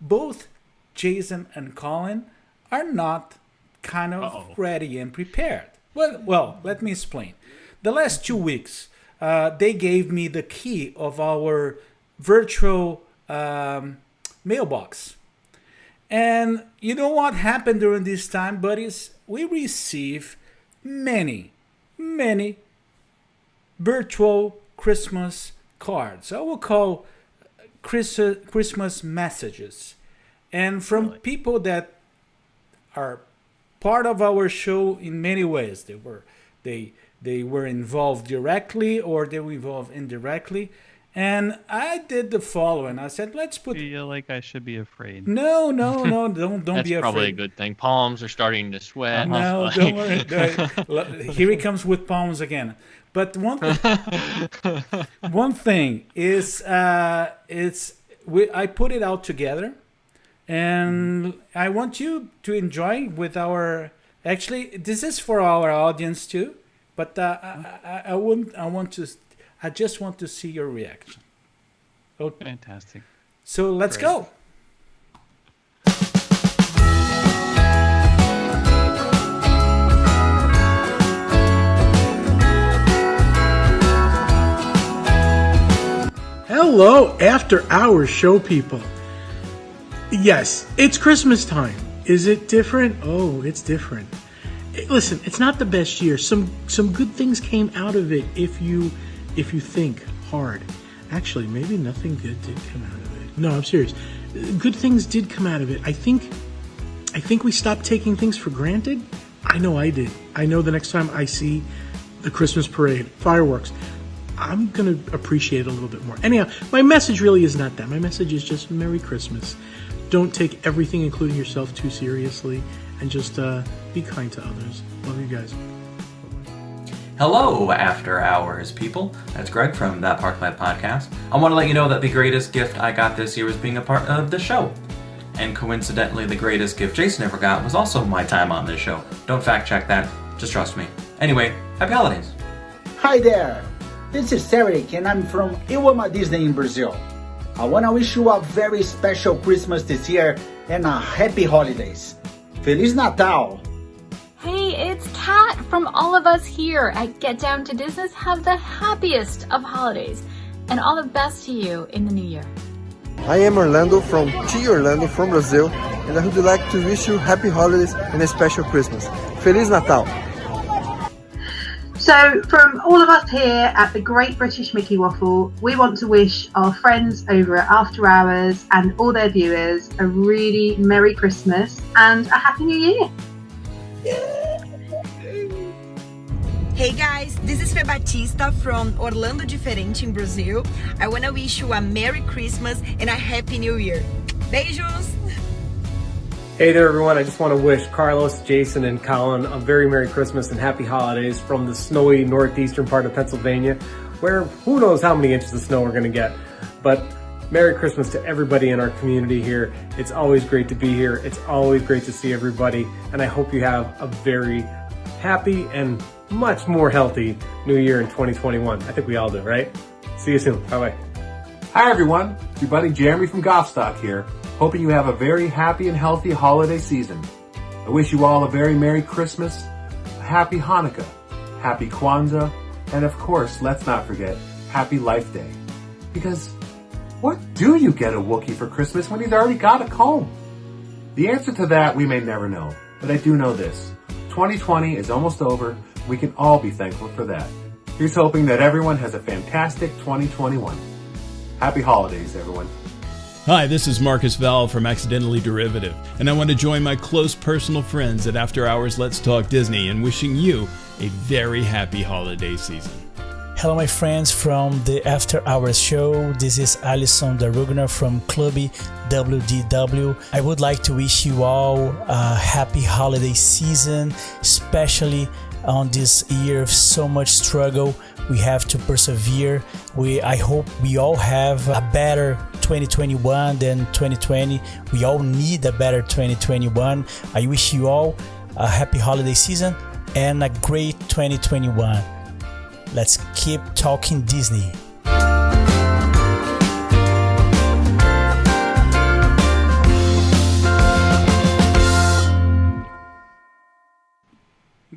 both Jason and Colin are not kind of ready and prepared. Well, let me explain. The last 2 weeks, they gave me the key of our virtual mailbox. And you know what happened during this time, buddies? We received many virtual Christmas cards. I will call Christmas messages. And from people that are part of our show in many ways. They were involved directly or they were involved indirectly. And I did the following. I said, let's put... feel like I should be afraid. No, don't be afraid. That's probably a good thing. Palms are starting to sweat. No, don't worry. Here he comes with palms again. But one thing is, I put it out together. And I want you to enjoy with our... Actually, this is for our audience too. But I just want to see your reaction. Okay. Fantastic. So let's go. Hello, After Hours show people. Yes, it's Christmas time. Is it different? Oh, it's different. Listen, it's not the best year. Some good things came out of it if you think hard. Actually, maybe nothing good did come out of it. No, I'm serious. Good things did come out of it. I think we stopped taking things for granted. I know I did. I know the next time I see the Christmas parade, fireworks, I'm going to appreciate it a little bit more. Anyhow, my message really is not that. My message is just Merry Christmas. Don't take everything, including yourself, too seriously, and just be kind to others. Love you guys. Hello, After Hours people. That's Greg from That Parkland Podcast. I want to let you know that the greatest gift I got this year was being a part of the show. And coincidentally, the greatest gift Jason ever got was also my time on this show. Don't fact check that, just trust me. Anyway, happy holidays. Hi there, this is Eric and I'm from Iwama Disney in Brazil. I want to wish you a very special Christmas this year and a happy holidays. Feliz Natal! Hey, it's Kat from all of us here at Get Down to Business. Have the happiest of holidays and all the best to you in the new year. I am Orlando from T Orlando from Brazil, and I would like to wish you happy holidays and a special Christmas. Feliz Natal! So from all of us here at the Great British Mickey Waffle, we want to wish our friends over at After Hours and all their viewers a really Merry Christmas and a Happy New Year. Hey guys, this is Fe Batista from Orlando Diferente in Brazil. I want to wish you a Merry Christmas and a Happy New Year. Beijos! Hey there everyone, I just want to wish Carlos, Jason, and Collin a very Merry Christmas and Happy Holidays from the snowy northeastern part of Pennsylvania, where who knows how many inches of snow we're going to get. But Merry Christmas to everybody in our community here. It's always great to be here. It's always great to see everybody, and I hope you have a very happy and much more healthy New Year in 2021. I think we all do, right? See you soon. Bye-bye. Hi everyone, your buddy Jeremy from Goffstock here, hoping you have a very happy and healthy holiday season. I wish you all a very Merry Christmas, a Happy Hanukkah, Happy Kwanzaa, and of course, let's not forget, Happy Life Day. Because what do you get a Wookiee for Christmas when he's already got a comb? The answer to that we may never know, but I do know this. 2020 is almost over. We can all be thankful for that. Here's hoping that everyone has a fantastic 2021. Happy holidays, everyone. Hi, this is Marcus Val from Accidentally Derivative, and I want to join my close personal friends at After Hours Let's Talk Disney in wishing you a very happy holiday season. Hello, my friends from the After Hours show. This is Alison Darugner from Clubby WDW. I would like to wish you all a happy holiday season, especially on this year of so much struggle. We have to persevere. I hope we all have a better 2021 than 2020. We all need a better 2021. I wish you all a happy holiday season and a great 2021. Let's keep talking Disney.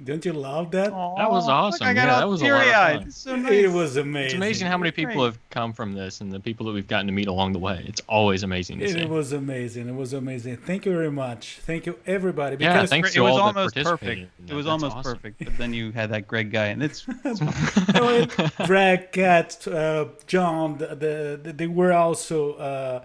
Don't you love that? That was awesome. Yeah, that was a lot of fun. It's so nice. It was amazing. It's amazing how many people have come from this and the people that we've gotten to meet along the way. It's always amazing to see. It was amazing. It was amazing. Thank you very much. Thank you, everybody. Yeah, thanks to all that perfect. participated. It was almost awesome. perfect, but then you had that Greg guy, and it's Greg, Kat, John, they were also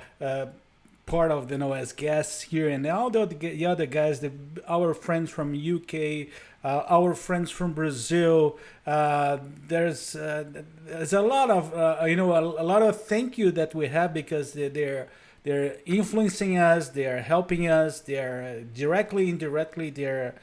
part of as guests here, and all the other guys, our friends from UK, our friends from Brazil. There's a lot of a lot of thank you that we have because they're influencing us, they're helping us, they're directly, indirectly, they're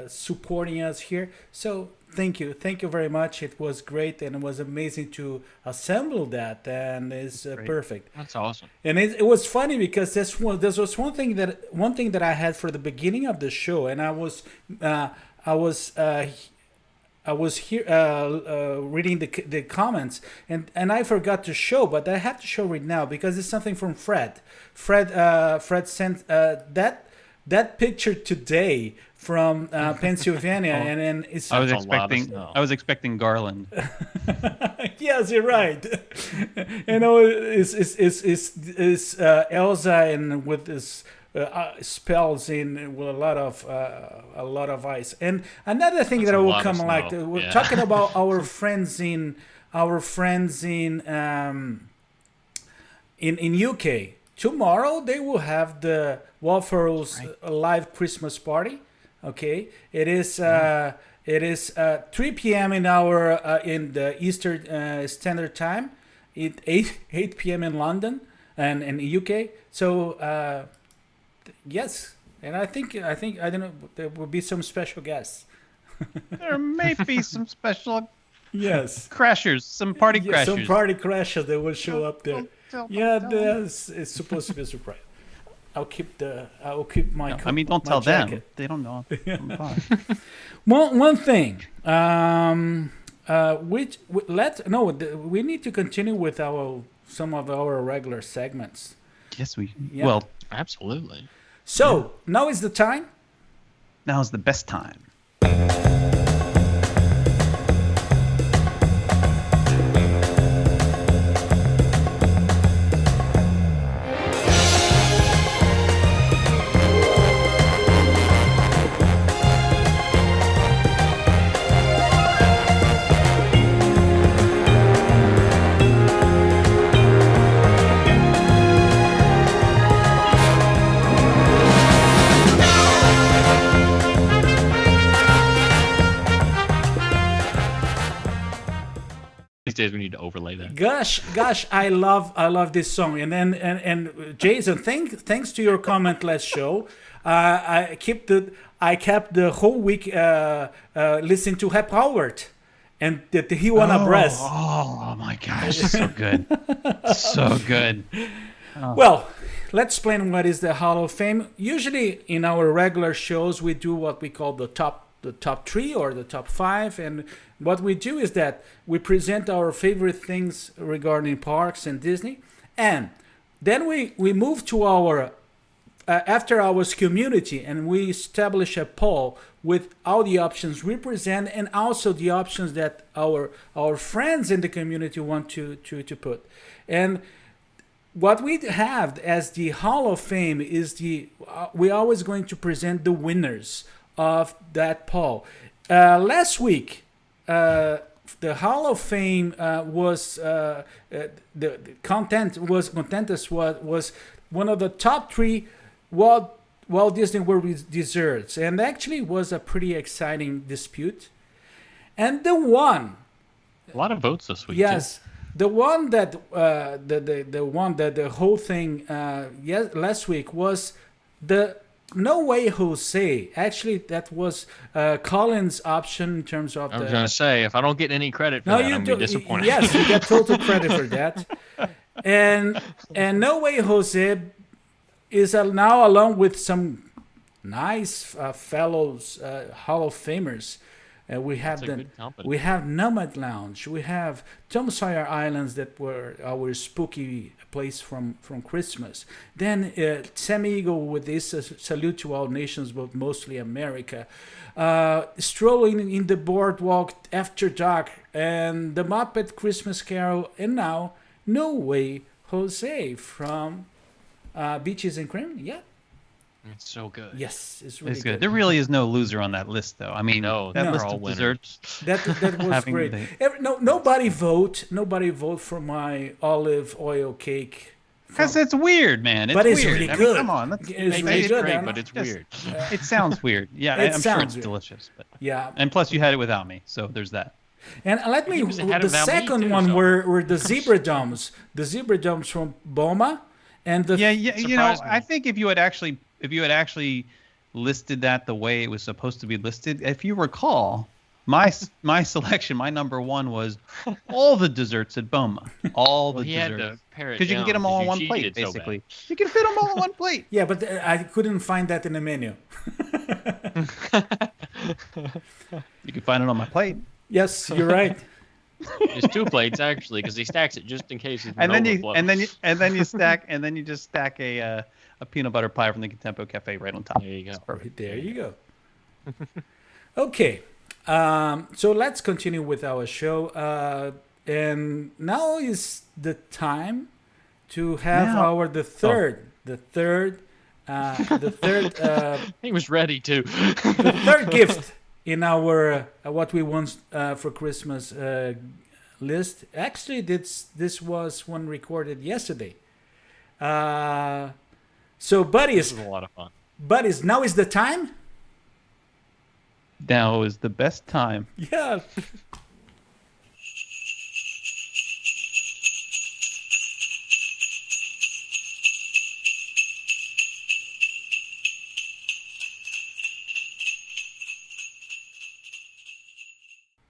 supporting us here. So thank you very much. It was great, and it was amazing to assemble that, and it's perfect. That's awesome. And it was funny because this was one thing that I had for the beginning of the show, and I was here reading the comments, and I forgot to show, but I have to show right now because it's something from Fred. Fred sent that picture today from Pennsylvania, and it's. I was expecting Garland. Yes, you're right. It's Elsa and with this. Spells in with a lot of ice. And another thing that I will come like we're talking about our friends in UK. Tomorrow they will have the Waffles live Christmas party. Okay, it is 3 p.m. in the Eastern Standard Time. 8 p.m. in London and in the UK. So. Yes, and I think I don't know, there will be some special guests. There may be some special crashers, some party crashers. Some party crashers that will show up there. It's supposed to be a surprise. I'll keep my. I mean, don't tell them. They don't know. One thing. We need to continue with some of our regular segments. Yes, Yeah. Well, absolutely. So now is the time. Now is the best time. days we need to overlay that. Gosh, I love this song. And Jason, thanks to your comment last show, I kept the whole week listening to Happy Howard, and that he won a breast. Oh my gosh, so good, so good. Oh. Well, let's explain what is the Hall of Fame. Usually, in our regular shows, we do what we call the top 3 or the top 5, and what we do is that we present our favorite things regarding parks and Disney, and then we move to our after hours community, and we establish a poll with all the options we present and also the options that our friends in the community want to put. And what we have as the Hall of Fame is we're always going to present the winners of that poll. Last week, the Hall of Fame was the content was one of the top 3 Walt Disney World desserts, and actually was a pretty exciting dispute. And the one, a lot of votes this week. Yes. Too. The one that the whole thing last week was the No Way Jose. Actually, that was Collin's option in terms of I was going to say, if I don't get any credit for that, I'm going to be disappointed. Yes, you get total credit for that. And No Way Jose is now, along with some nice fellows Hall of Famers. We have Nomad Lounge. We have Tom Sawyer Islands that were our spooky place from Christmas. Then Sam Eagle with this salute to all nations, but mostly America. Strolling in the boardwalk after dark, and the Muppet Christmas Carol, and now No Way Jose from Beaches and Cream. Yeah. It's so good. Yes, it's really good. There really is no loser on that list, though. I mean, that list of desserts. That was great. Nobody vote for my olive oil cake. Because it's weird, man. It's weird. Really good. Come on, it's really good, great, but it's weird. It sounds weird. Yeah, I'm sure it's delicious. But yeah. And plus, you had it without me, so there's that. And the second one were the zebra domes from Boma, and the you know, I think if you had actually listed that the way it was supposed to be listed, if you recall, my selection, my number 1 was all the desserts at Boma. All the desserts. Because you can get them all on one plate, basically. You can fit them all on one plate. Yeah, but I couldn't find that in the menu. You can find it on my plate. Yes, you're right. There's 2 plates actually, because he stacks it just in case. And then you just stack a peanut butter pie from the Contempo Cafe right on top. There you go. Perfect. There you go. Okay, so let's continue with our show. And now is the time to have the third. He was ready to. The third gift in our what we want for Christmas list. Actually, this was one recorded yesterday. So, buddies, this was a lot of fun. Buddies, now is the time. Now is the best time. Yeah.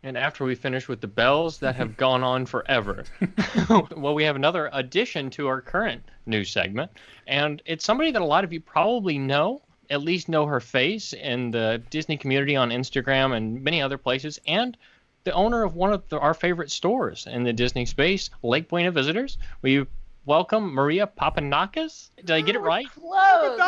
And after we finish with the bells that have gone on forever, well, we have another addition to our current news segment. And it's somebody that a lot of you probably know, at least know her face in the Disney community on Instagram and many other places, and the owner of one of our favorite stores in the Disney space, Lake Buena Visitors. We welcome Maria Papanakis. Did I get it right? Close.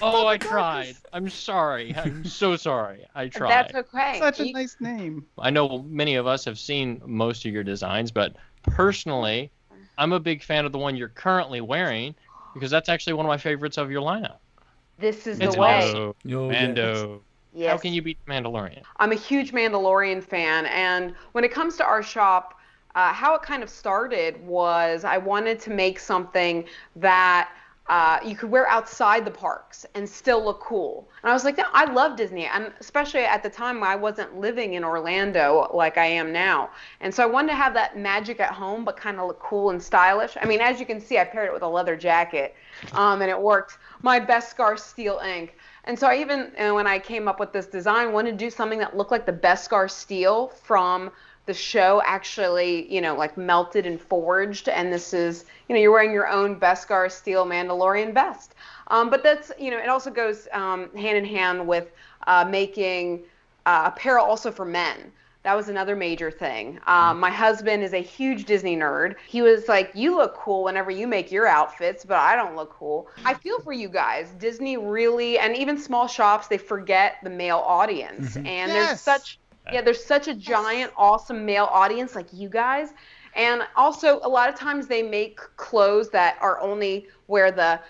Oh, I tried. I'm sorry. I'm so sorry. I tried. That's okay. Such a nice name. I know many of us have seen most of your designs, but personally, I'm a big fan of the one you're currently wearing because that's actually one of my favorites of your lineup. This is the way. Mando. Yes. How can you beat Mandalorian? I'm a huge Mandalorian fan, and when it comes to our shop, how it kind of started was I wanted to make something that you could wear outside the parks and still look cool. And I was like, no, I love Disney. And especially at the time, I wasn't living in Orlando like I am now. And so I wanted to have that magic at home, but kind of look cool and stylish. I mean, as you can see, I paired it with a leather jacket, and it worked. My Beskar steel ink. And so I even, when I came up with this design, wanted to do something that looked like the Beskar steel from the show actually, like melted and forged. And this is, you're wearing your own Beskar steel Mandalorian vest. But that's, it also goes hand in hand with making apparel also for men. That was another major thing. My husband is a huge Disney nerd. He was like, you look cool whenever you make your outfits, but I don't look cool. I feel for you guys. Disney really, and even small shops, they forget the male audience. And there's such a giant, awesome male audience like you guys. And also, a lot of times they make clothes that are only where the,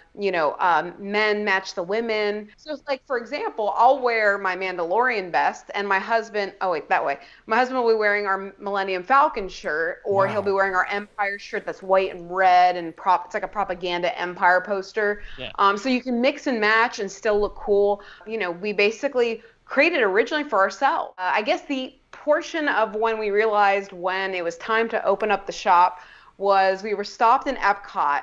men match the women. So, like, for example, I'll wear my Mandalorian vest, and my husband, my husband will be wearing our Millennium Falcon shirt, or he'll be wearing our Empire shirt that's white and red, and it's like a propaganda Empire poster. Yeah. So you can mix and match and still look cool. We basically created originally for ourselves. I guess the portion of when we realized when it was time to open up the shop was we were stopped in Epcot,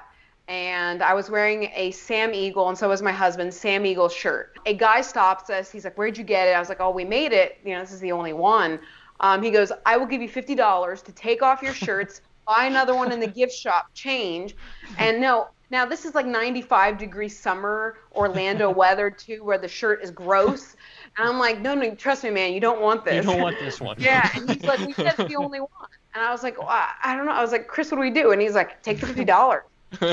and I was wearing a Sam Eagle, and so was my husband, Sam Eagle shirt. A guy stops us. He's like, "Where'd you get it?" I was like, "Oh, we made it. This is the only one." He goes, "I will give you $50 to take off your shirts, buy another one in the gift shop, change." And now this is like 95-degree summer Orlando weather too, where the shirt is gross. And I'm like, no, trust me, man, you don't want this. You don't want this one. Yeah, and he's like, we said it's the only one. And I was like, well, I don't know. I was like, Chris, what do we do? And he's like, take the $50. So,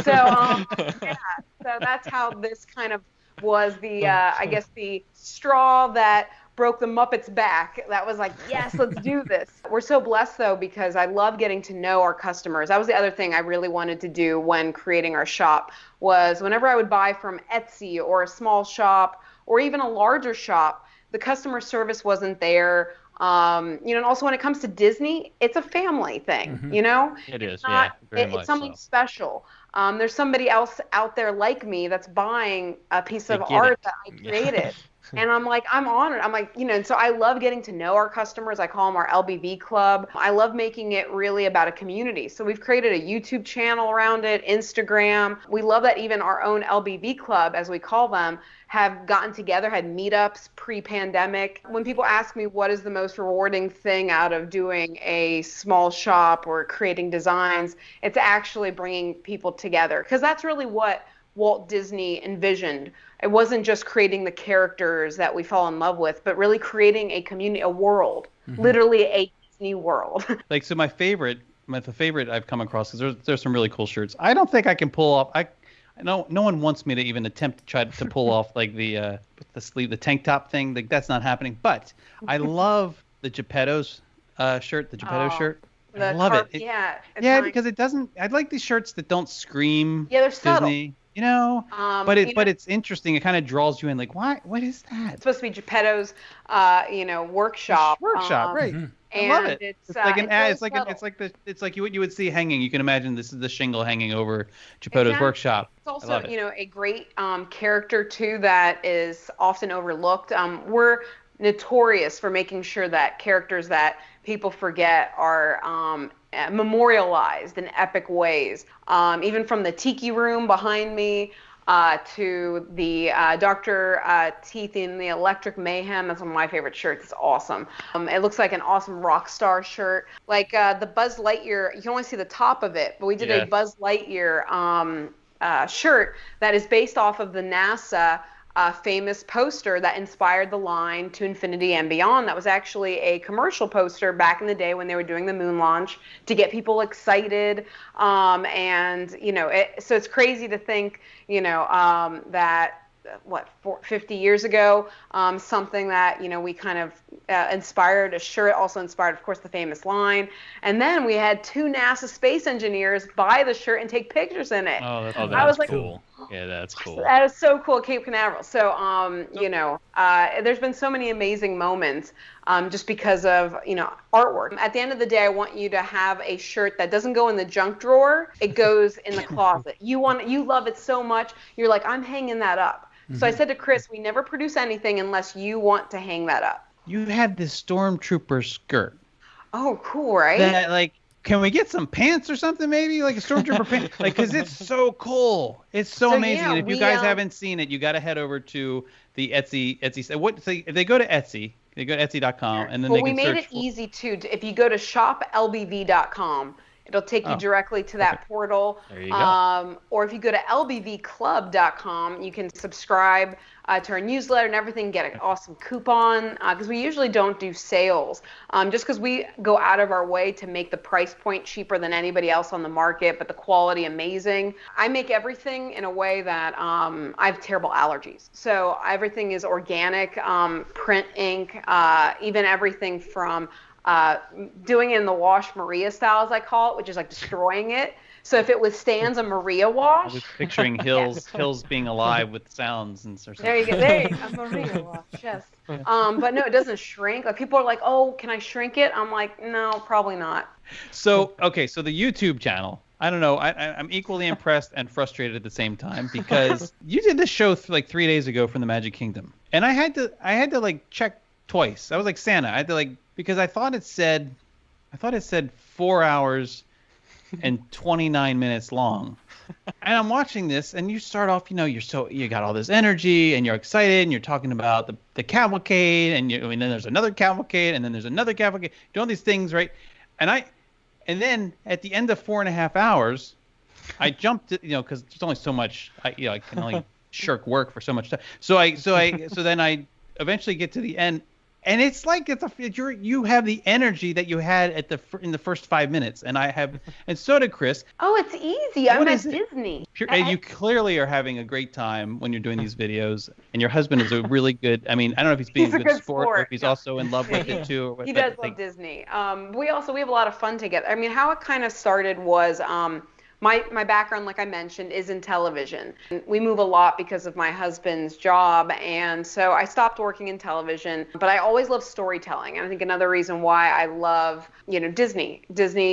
so that's how this kind of was the, I guess, the straw that broke the Muppets' back. That was like, yes, let's do this. We're so blessed, though, because I love getting to know our customers. That was the other thing I really wanted to do when creating our shop was whenever I would buy from Etsy or a small shop or even a larger shop, the customer service wasn't there. And also when it comes to Disney, it's a family thing, It is, It's something special. There's somebody else out there like me that's buying a piece of art that I created. And I'm like, I'm honored. I'm like, and so I love getting to know our customers. I call them our LBV club. I love making it really about a community. So we've created a YouTube channel around it, Instagram. We love that even our own LBV club, as we call them, have gotten together, had meetups pre-pandemic. When people ask me what is the most rewarding thing out of doing a small shop or creating designs, it's actually bringing people together. Because that's really what Walt Disney envisioned. It wasn't just creating the characters that we fall in love with, but really creating a community, a world, literally a Disney world. Like, so the favorite I've come across, because there's some really cool shirts. I don't think I can pull off. No one wants me to even attempt to try to pull off like the sleeve, the tank top thing. Like, that's not happening. But I love the Geppetto's shirt, the Geppetto shirt. I love it. Yeah, because it doesn't. I like these shirts that don't scream. Yeah, they're Disney. subtle. But it's interesting. It kind of draws you in. Like, why? What is that? It's supposed to be Geppetto's, workshop. Workshop, right? I love it. It's like an ad. It's like subtle. it's like what you would see hanging. You can imagine this is the shingle hanging over Geppetto's workshop. It's also a great character too that is often overlooked. We're notorious for making sure that characters that people forget are memorialized in epic ways. Even from the Tiki Room behind me to the Dr. Teeth in the Electric Mayhem. That's one of my favorite shirts. It's awesome. It looks like an awesome rock star shirt. Like the Buzz Lightyear, you can only see the top of it, but we did a Buzz Lightyear shirt that is based off of the NASA famous poster that inspired the line To Infinity and Beyond. That was actually a commercial poster back in the day when they were doing the moon launch to get people excited. So it's crazy to think, that 50 years ago, something that, we kind of inspired a shirt, also inspired, of course, the famous line. And then we had 2 NASA space engineers buy the shirt and take pictures in it. That's I was like, cool. Yeah, that's cool. That is so cool, Cape Canaveral. So, there's been so many amazing moments just because of, artwork. At the end of the day, I want you to have a shirt that doesn't go in the junk drawer. It goes in the closet. You love it so much. You're like, I'm hanging that up. So I said to Chris, we never produce anything unless you want to hang that up. You had this stormtrooper skirt. Oh, cool, right? That, can we get some pants or something maybe? Like a stormtrooper pant? Because it's so cool. It's so amazing. Yeah, and if you guys haven't seen it, you got to head over to the Etsy. So if they go to Etsy, they go to Etsy.com, and then they can search. We made it easy, too. If you go to shoplbv.com, it'll take you directly to that portal. There you go. Or if you go to lbvclub.com, you can subscribe to our newsletter and everything, get an awesome coupon, because we usually don't do sales, just because we go out of our way to make the price point cheaper than anybody else on the market, but the quality amazing. I make everything in a way that I have terrible allergies. So everything is organic, print ink, even everything from doing it in the wash Maria style, as I call it, which is like destroying it. So if it withstands a Maria wash. I was picturing hills being alive with sounds and something. There you go. There you go. A Maria wash, yes. But no, it doesn't shrink. Like people are like, oh, can I shrink it? I'm like, no, probably not. So the YouTube channel. I don't know. I'm equally impressed and frustrated at the same time because you did this show 3 days ago from the Magic Kingdom, and I had to check twice. I was like Santa. I had to because I thought it said 4 hours and 29 minutes long. And I'm watching this, and you start off, you got all this energy, and you're excited, and you're talking about the cavalcade, and then there's another cavalcade, and then there's another cavalcade, doing all these things, right? And then at the end of 4.5 hours, I jumped, because there's only so much, I can only shirk work for so much time. So then I eventually get to the end. And it's like you have the energy that you had in the first 5 minutes, and so did Chris. Oh, it's easy. I'm at Disney. You clearly are having a great time when you're doing these videos, and your husband is a really good. I mean, I don't know if he's being a good sport or if he's also in love with it too. He does love Disney. We have a lot of fun together. I mean, how it kind of started was. My background, like I mentioned, is in television. We move a lot because of my husband's job, and so I stopped working in television, but I always loved storytelling. And I think another reason why I love, Disney.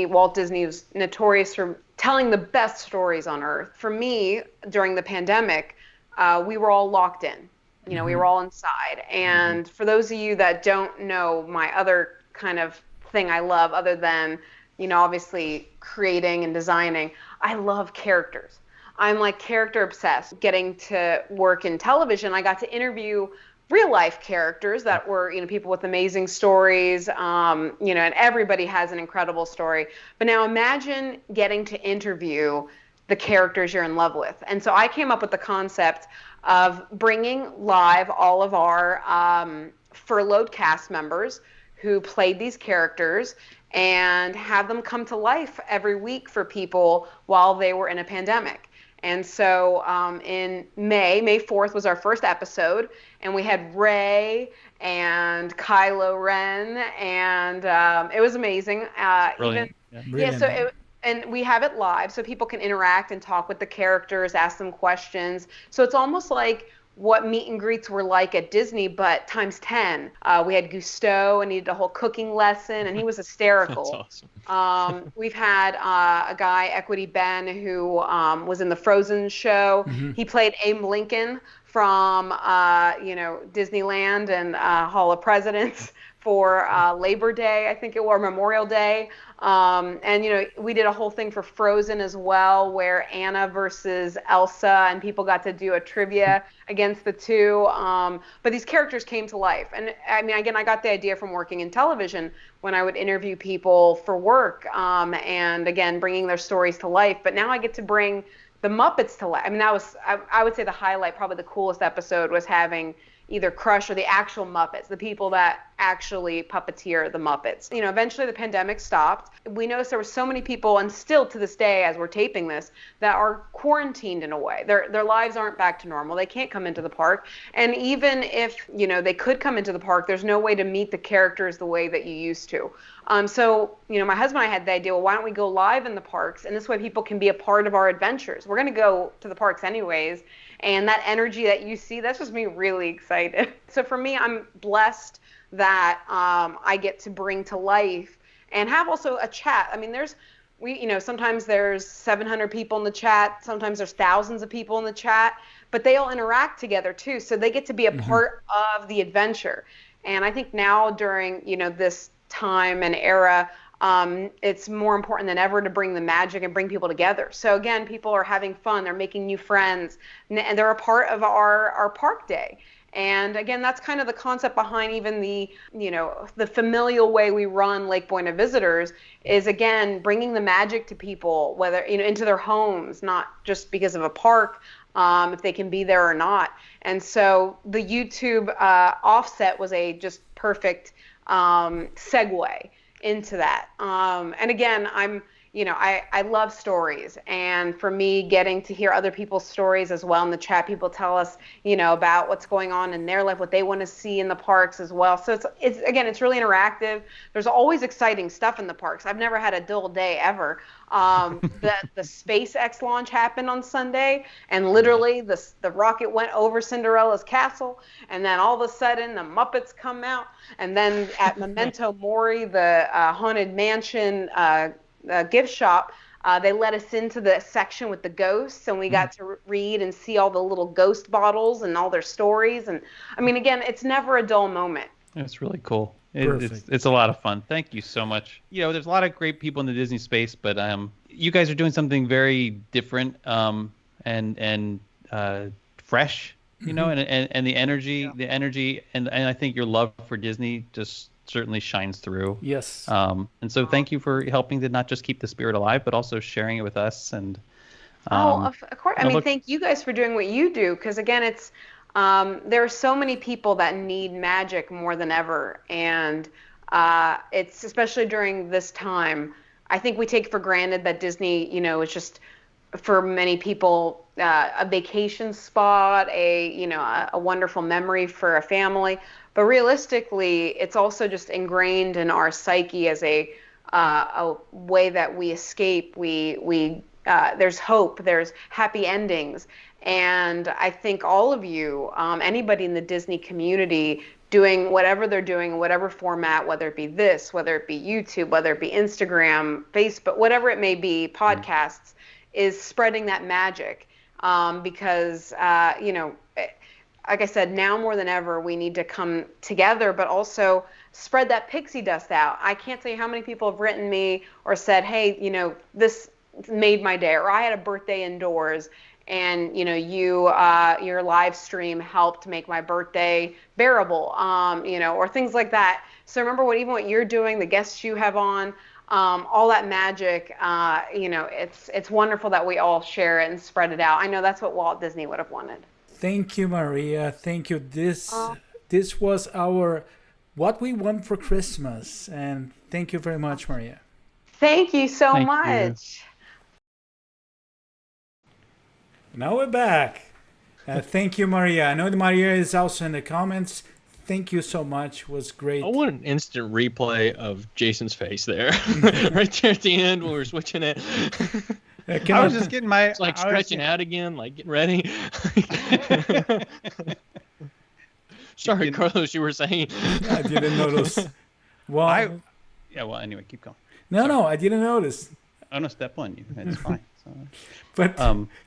Walt Disney was notorious for telling the best stories on earth. For me, during the pandemic, we were all locked in. We were all inside. And for those of you that don't know my other kind of thing I love, other than obviously creating and designing, I love characters. I'm like character obsessed. Getting to work in television, I got to interview real life characters that were, people with amazing stories, and everybody has an incredible story. But now imagine getting to interview the characters you're in love with. And so I came up with the concept of bringing live all of our furloughed cast members who played these characters and have them come to life every week for people while they were in a pandemic. And so in May 4th was our first episode, and we had Rey and Kylo Ren, and it was amazing. Brilliant. And we have it live so people can interact and talk with the characters, ask them questions. So it's almost like what meet and greets were like at Disney, but times 10. We had Gusteau, and he did a whole cooking lesson, and he was hysterical. That's awesome. We've had a guy, Equity Ben, who was in the Frozen show. Mm-hmm. He played Abe Lincoln from Disneyland and Hall of Presidents for Labor Day, I think it was, Memorial Day. And we did a whole thing for Frozen as well, where Anna versus Elsa, and people got to do a trivia against the two. But these characters came to life. And I mean, again, I got the idea from working in television when I would interview people for work, and again, bringing their stories to life. But now I get to bring the Muppets to life. I mean, that was, I would say the highlight, probably the coolest episode was having, either Crush or the actual Muppets, the people that actually puppeteer the Muppets. You know, eventually the pandemic stopped. We noticed there were so many people, and still to this day as we're taping this, that are quarantined in a way. Their lives aren't back to normal. They can't come into the park. And even if, you know, they could come into the park, there's no way to meet the characters the way that you used to. So, you know, my husband and I had the idea, well, why don't we go live in the parks? And this way people can be a part of our adventures. We're going to go to the parks anyways. And that energy that you see, that's just me really excited. So for me, I'm blessed that I get to bring to life and have also a chat. I mean, sometimes there's 700 people in the chat. Sometimes there's thousands of people in the chat, but they all interact together too. So they get to be a part of the adventure. And I think now during, you know, this time and era, it's more important than ever to bring the magic and bring people together. So again, people are having fun, they're making new friends, and they're a part of our park day. And again, that's kind of the concept behind even the, you know, the familial way we run Lake Buena Visitors is, again, bringing the magic to people, whether, you know, into their homes, not just because of a park, if they can be there or not. And so the YouTube offset was a just perfect segue into that. And again, I love stories, and for me, getting to hear other people's stories as well in the chat, people tell us, you know, about what's going on in their life, what they want to see in the parks as well. So it's really interactive. There's always exciting stuff in the parks. I've never had a dull day ever. The SpaceX launch happened on Sunday, and literally the rocket went over Cinderella's castle, and then all of a sudden the Muppets come out, and then at Memento Mori, the Haunted Mansion gift shop, they let us into the section with the ghosts, and we got to read and see all the little ghost bottles and all their stories. And I mean, again, it's never a dull moment. It's really cool. It's a lot of fun. Thank you so much. You know, there's a lot of great people in the Disney space, but you guys are doing something very different and fresh. You know, and the energy, and I think your love for Disney just certainly shines through. Yes. And so thank you for helping to not just keep the spirit alive, but also sharing it with us. And of course. I mean, thank you guys for doing what you do, because again, it's there are so many people that need magic more than ever, and it's especially during this time. I think we take for granted that Disney, you know, is just for many people a vacation spot, a wonderful memory for a family. But realistically, it's also just ingrained in our psyche as a way that we escape. There's hope. There's happy endings. And I think all of you, anybody in the Disney community, doing whatever they're doing in whatever format, whether it be this, whether it be YouTube, whether it be Instagram, Facebook, whatever it may be, podcasts, is spreading that magic. Because, you know, like I said, now more than ever, we need to come together, but also spread that pixie dust out. I can't tell you how many people have written me or said, hey, you know, this made my day, or I had a birthday indoors, and, you know, your live stream helped make my birthday bearable, you know, or things like that. So remember what you're doing, the guests you have on, all that magic, you know, it's wonderful that we all share it and spread it out. I know that's what Walt Disney would have wanted. Thank you, Maria. Thank you. This was what we want for Christmas, and thank you very much, Maria. Thank you so much. Now we're back. Thank you, Maria. I know that Maria is also in the comments. Thank you so much. It was great. I want an instant replay of Jason's face there. Right there at the end when we were switching it. I was just getting it's like stretching out again, like getting ready. Sorry, Carlos, you were saying. I didn't notice. Well, well, anyway, keep going. No, I didn't notice. I'm gonna step on you. It's fine. So. But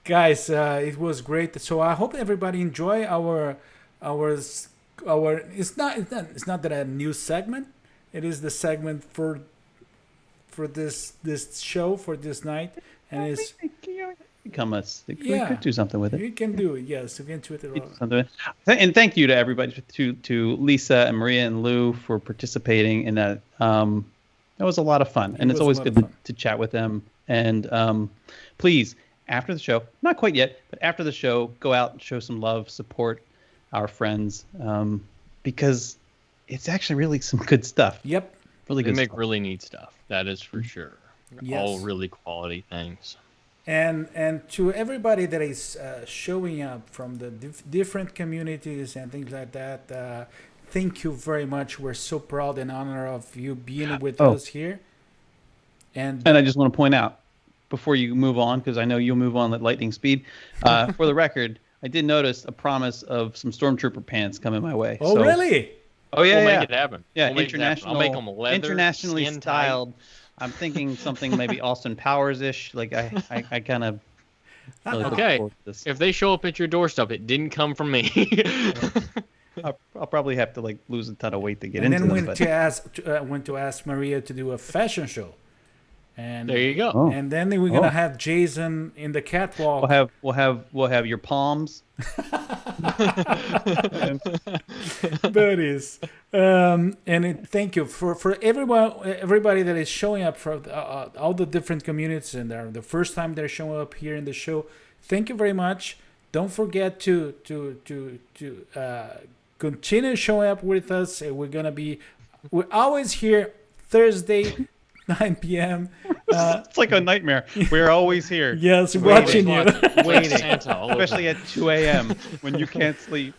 guys, it was great. So I hope everybody enjoy our. It's not that a new segment. It is the segment for this show for this night, and it's we could do something with it. We can do it. Yes, we can do it. And thank you to everybody, to Lisa and Maria and Lou for participating in that. That was a lot of fun, and it's always good to chat with them. And please, after the show, not quite yet, but after the show, go out and show some love, support our friends, because it's actually really some good stuff. Yep. Really They good make stuff. really neat stuff. That is for sure. Yes. All really quality things. And to everybody that is showing up from the different communities and things like that, thank you very much. We're so proud and honored of you being with us here. And I just want to point out, before you move on, because I know you'll move on at lightning speed, for the record, I did notice a promise of some Stormtrooper pants coming my way. Oh, really? Oh, yeah, We'll yeah. make it happen. Yeah, We'll make it happen. I'll make them leather, internationally skin styled. I'm thinking something maybe Austin Powers-ish. Like, I kind of... Really Okay, if they show up at your doorstep, it didn't come from me. I'll probably have to like lose a ton of weight to get and into then them. went to ask Maria to do a fashion show. And there you go. Oh. And then we're gonna have Jason in the catwalk. We'll have your palms. Buddies. Thank you for everybody that is showing up for all the different communities, and they're the first time they're showing up here in the show. Thank you very much. Don't forget to continue showing up with us. We're always here Thursday, 9 p.m. It's like a nightmare. We're always here. Yes, watching you. Waiting. Santa all Especially at 2 a.m. when you can't sleep.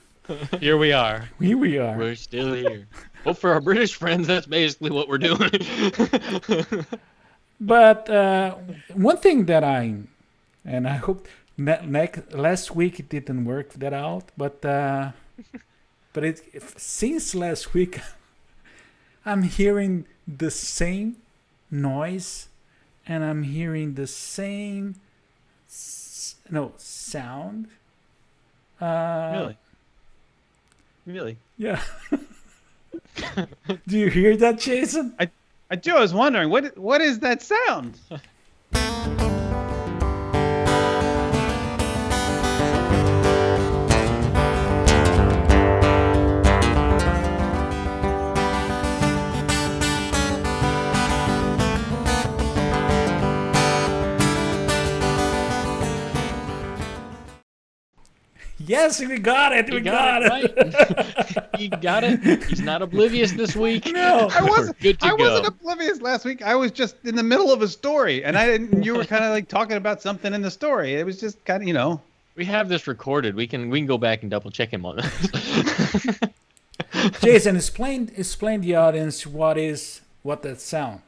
Here we are. Here we are. We're still here. Well, for our British friends, that's basically what we're doing. But one thing that I hope last week it didn't work that out, but since last week I'm hearing the same noise and I'm hearing the same sound. Really? Yeah. Do you hear that, Jason? I do. I was wondering what is that sound? Yes, we got it. We got it. Right. He got it. He's not oblivious this week. No, I wasn't. Good to I go. wasn't oblivious last week. I was just in the middle of a story, and I didn't. You were kind of like talking about something in the story. It was just kind of, We have this recorded. We can go back and double check him on this. Jason, explain the audience what that sound.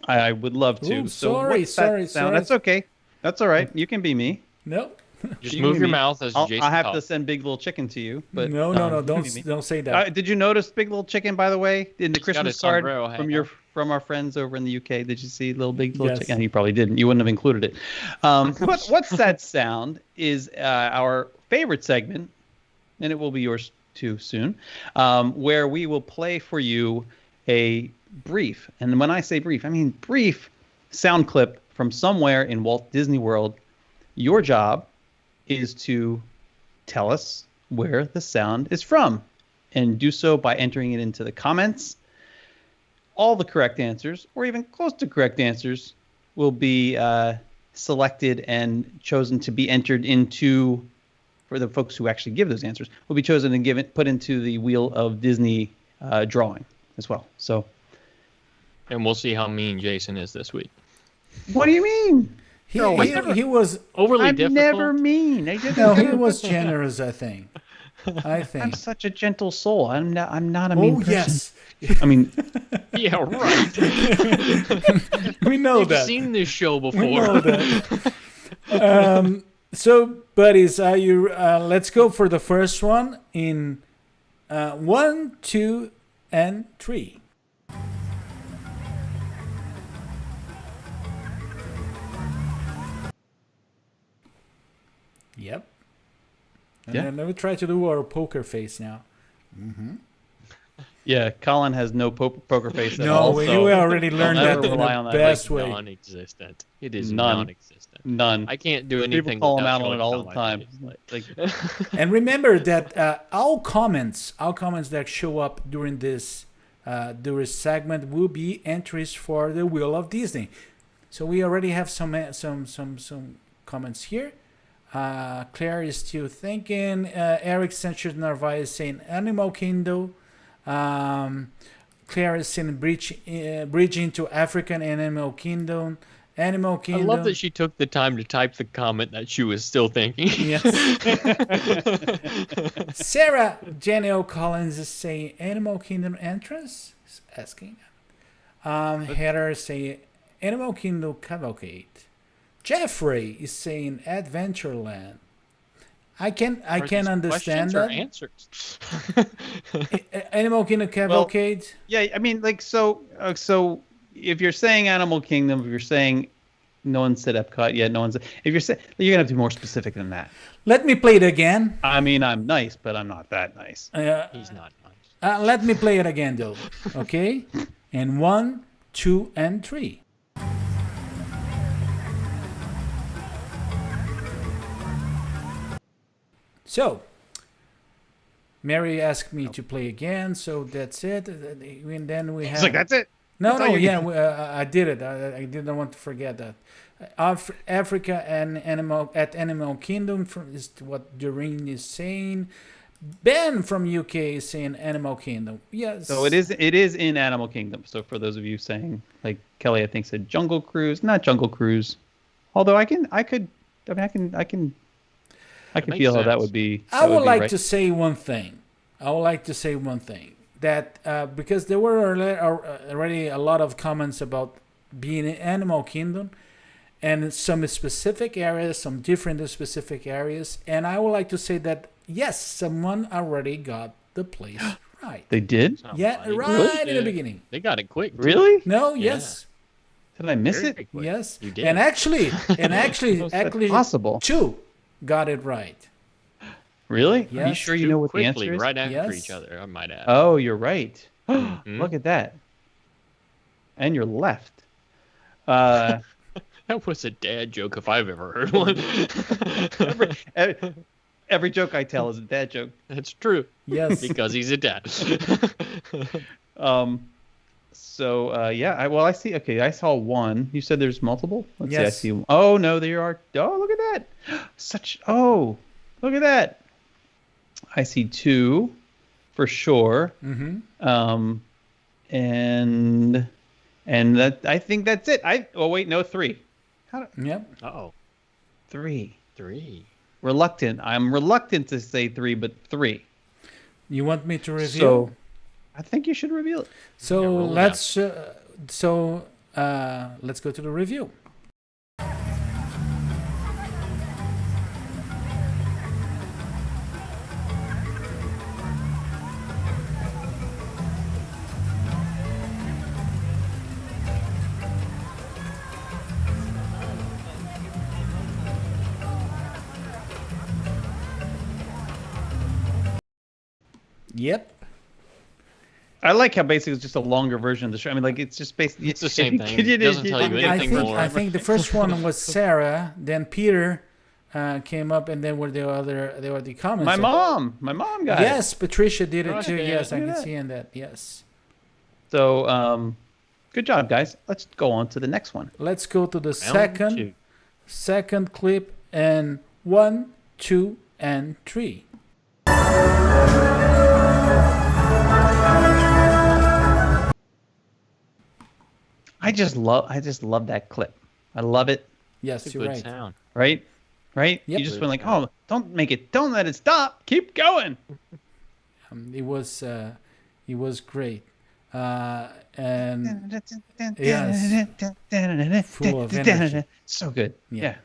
I would love to. Ooh, So sorry. what's that sound? That's okay. That's all right. You can be me. No. Just move your mouth as Jason I'll have talks. to send Big Little Chicken to you. But No. Don't say that. Did you notice Big Little Chicken, by the way, in the got Christmas his card sombrero from our friends over in the UK? Did you see Big Little Yes. Chicken? You probably didn't. You wouldn't have included it. What's that sound is our favorite segment, and it will be yours too soon, where we will play for you a brief, and when I say brief, I mean brief sound clip from somewhere in Walt Disney World. Your job is to tell us where the sound is from, and do so by entering it into the comments. All the correct answers, or even close to correct answers, will be selected and chosen to be entered into, for the folks who actually give those answers, will be chosen and put into the Wheel of Disney drawing as well. So, And we'll see how mean Jason is this week. what do you mean? He was overly I'm difficult. never mean. he was generous. I think. I'm such a gentle soul. I'm not a mean person. Yes. I mean, Yeah, right. We know You've that. seen this show before. We know that. So, buddies, are you? Let's go for the first one in 1, 2, and 3. Yep. And then let me try to do our poker face now. Mm-hmm. yeah, Collin has no poker face at No, all. we so already learned I'll that never in rely the on that. best way. Non-existent. It is None. non-existent. None. I can't do People anything. call him without out on it showing all how the my time. face. And remember that all comments that show up during this segment will be entries for the Wheel of Disney. So we already have some comments here. Claire is still thinking. Eric Sanchez Narvaez is saying Animal Kingdom. Claire is saying bridge into African Animal Kingdom. Animal Kingdom. I love that she took the time to type the comment that she was still thinking. Yes. Sarah Janelle Collins is saying Animal Kingdom entrance. Is asking. Heather is saying Animal Kingdom Cavalcade. Jeffrey is saying Adventureland. I can understand that. Answers? Animal Kingdom Cavalcade. Well, yeah, I mean, like, so if you're saying Animal Kingdom, if you're saying no one said Epcot yet, if you're saying, you're gonna have to be more specific than that. Let me play it again. I mean, I'm nice, but I'm not that nice. He's not nice. Let me play it again, though. Okay, and 1, 2, and 3. So, Mary asked me to play again, so that's it. And then we have. It's like, that's it. No, I did it. I didn't want to forget that. Africa and Animal Kingdom is what Doreen is saying. Ben from UK is saying Animal Kingdom. Yes. So it is in Animal Kingdom. So for those of you saying, like Kelly, I think said Jungle Cruise, not Jungle Cruise. Although I can feel how that would be. I would like to say one thing. That because there were already a lot of comments about being in Animal Kingdom and some specific areas, some different specific areas. And I would like to say that, yes, someone already got the place right. They did? Yeah, right in the beginning. They got it quick. Really? No, Yeah. yes. Did I miss it? Yes. You did. And actually, possible? 2 got it right. Really? Yes. Are you sure you know what the Quickly, answer is? right after Yes. each other, I might add. Oh, you're right. Mhm. Look at that. And you're left. That was a dad joke if I've ever heard one. Every joke I tell is a dad joke. That's true. Yes. Because he's a dad. I see. Okay, I saw 1. You said there's multiple? Let's see. I Yes. see. Oh, no, there are. Oh, look at that. Look at that. I see 2 for sure. Mm-hmm. And that, I think that's it. 3. Yep. Uh-oh. 3. 3. Reluctant. I'm reluctant to say 3, but 3. You want me to reveal? So I think you should reveal it. So let's go to the review. Yep. I like how basically it's just a longer version of the show. I mean, like, it's just basically It's the same thing. It doesn't tell you anything more. I think the first one was Sarah, then Peter came up, and then there were the comments. My mom got it. Yes, Patricia did it too. Okay. Yes, I Look can at see in that. Yes. So, good job, guys. Let's go on to the next one. Let's go to the Round second clip, and 1, 2, and 3. I just love that clip. I love it. Yes, you're Good right. sound. Right? Yep. You just went like, oh, don't let it stop. Keep going. It was great. And yes, full of energy. So good. Yeah. Yeah.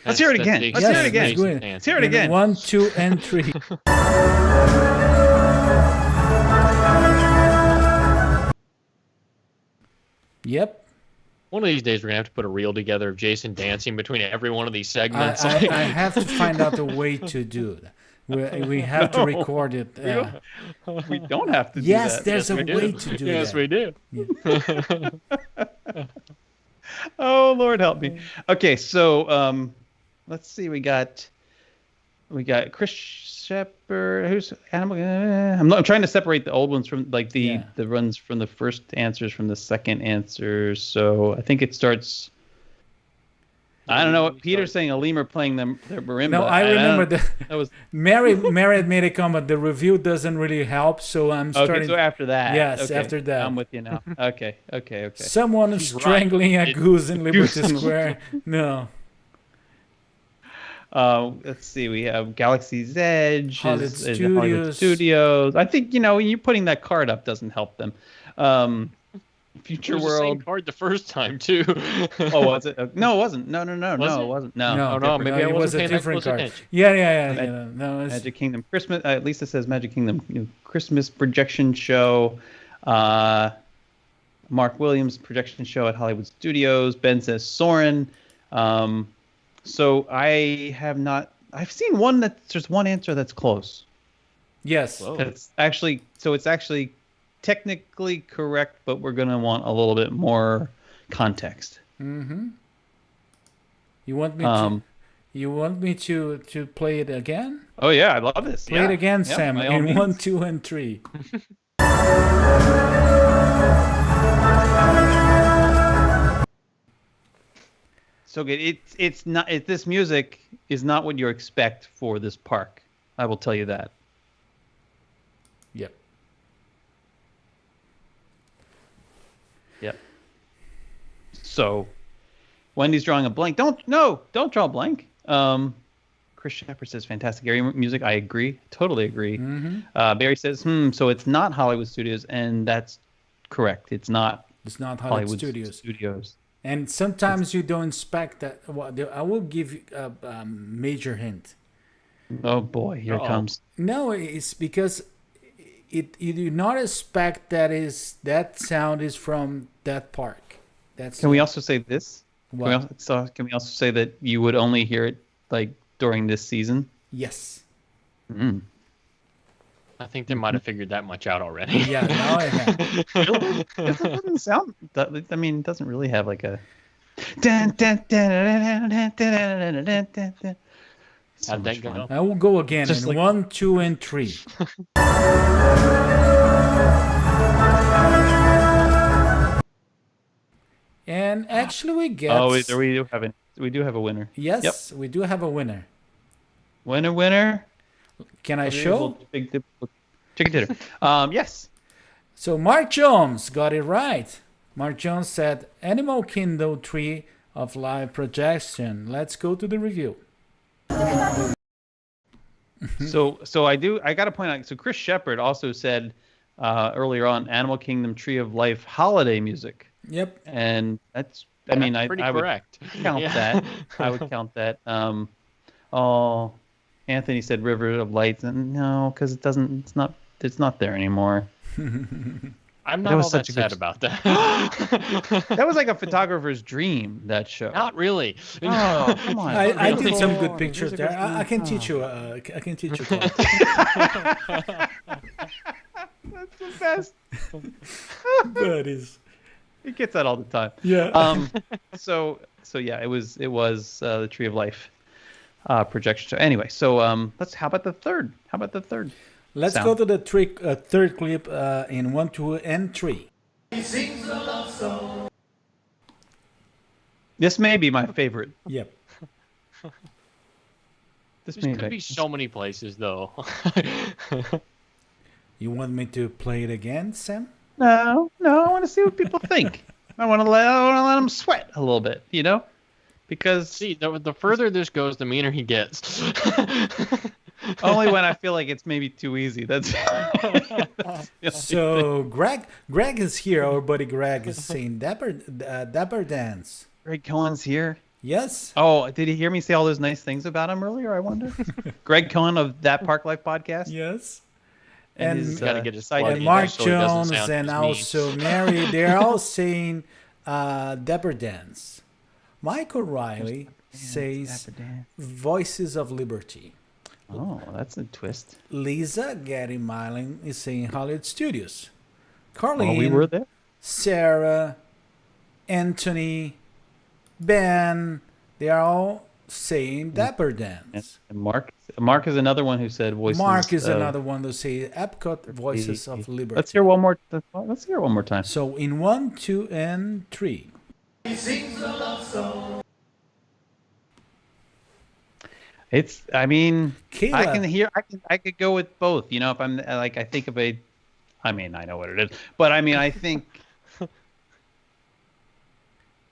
Let's hear it again. That's Let's hear it Yes, again. good. Let's hear it And again. 1, 2, and 3. Yep. One of these days, we're going to have to put a reel together of Jason dancing between every one of these segments. I have to find out a way to do it. We have to record it. We don't have to do yes, that. there's Yes, a we do. way to do Yes, that. we do. Oh, Lord help me. Okay, so let's see. We got Chris Shepard. Who's animal? I'm trying to separate the old ones from like the runs from the first answers from the second answers. So I think it starts. I don't know what Peter's saying. A lemur playing their marimba. No, I remember that was Mary had made a comment. The review doesn't really help, so I'm starting. Okay, so after that. Yes, okay, after that. I'm with you now. Okay. Someone is strangling a goose in Liberty Square. No. Let's see. We have Galaxy's Edge, Hollywood Hollywood Studios. I think you putting that card up doesn't help them. Future It was the same World. card the first time too. Oh, was it? No, it wasn't. No, Was it it? wasn't. No, maybe I it wasn't was a paying different close card. attention. Yeah. No, it's... Magic Kingdom Christmas. At least it says Magic Kingdom Christmas projection show. Mark Williams projection show at Hollywood Studios. Ben says Soarin. So I have not. I've seen one there's one answer that's close. Yes. It's actually technically correct, but we're gonna want a little bit more context. Mm-hmm. You want me to play it again? Oh yeah, I love this. Play it again, Sam. by all In means. 1, 2, and 3. So good. It's not. This music is not what you expect for this park. I will tell you that. Yep. Yep. So, Wendy's drawing a blank. Don't draw a blank. Chris Shepard says fantastic area music. I agree. Totally agree. Mm-hmm. Barry says, so it's not Hollywood Studios, and that's correct. It's not. It's not Hollywood Studios. And sometimes you don't expect that. Well, I will give you a major hint. Oh boy, here it comes. No, it's because you do not expect that sound is from that park. Can we also say this? What? Can we also say that you would only hear it like during this season? Yes. Mm. I think they might have figured that much out already. Yeah, now I have. It doesn't sound. I mean, it doesn't really have like a. How'd that go? I will go again Just in like- 1, 2, and 3. And actually, we get. Oh, we do have a winner. Yes, Yep. we do have a winner. Winner. Can I show? Chicken dinner. Yes. So Mark Jones got it right. Mark Jones said Animal Kingdom 3 of live projection. Let's go to the review. So I got to point out. So Chris Shepard also said earlier on Animal Kingdom Tree of Life holiday music. Yep. And that's. I mean, I pretty would correct. count Yeah. that. I would count that. Anthony said River of Lights, and no, because it doesn't. It's not there anymore. I'm not That was all such that a good sad about that. That was like a photographer's dream. That show. Not really. Oh, come on. I did some good Oh, pictures these are there. good I can things. teach you. I can teach you. That's the best. That is. He gets that all the time. Yeah. So yeah, it was the Tree of Life projection show. Anyway, so how about the third? Let's sound? go to the third clip in 1, 2, and 3. This may be my favorite. Yep. This This may could be. be so many places though. You want me to play it again, Sam? No, I want to see what people think. I want to let them sweat a little bit, because See, the further this goes, the meaner he gets. only when I feel like it's maybe too easy. That's the only So Greg is here. Our buddy Greg is saying Dapper Dance. Greg Cohen's here. Yes. Oh, did he hear me say all those nice things about him earlier? I wonder. Greg Cohen of That Park Life podcast. Yes. And And his, Gotta get his side plug And in Mark so it doesn't Jones sound and as mean. also Mary, they're all saying Dapper Dance. Michael Riley says Voices of Liberty. Oh, that's a twist. Lisa Gary Miling is saying Hollywood Studios. Carlene, Oh, we were there. Sarah, Anthony, Ben, they are all saying Dapper Dance. And Mark is another one who said Voices. Mark is of another one to say Epcot Voices of Liberty. Let's hear one more. Let's hear it one more time. So in 1, 2, and 3. I mean, Caleb. I could go with both. You know, if I'm like, I think of I know what it is, but I mean, I think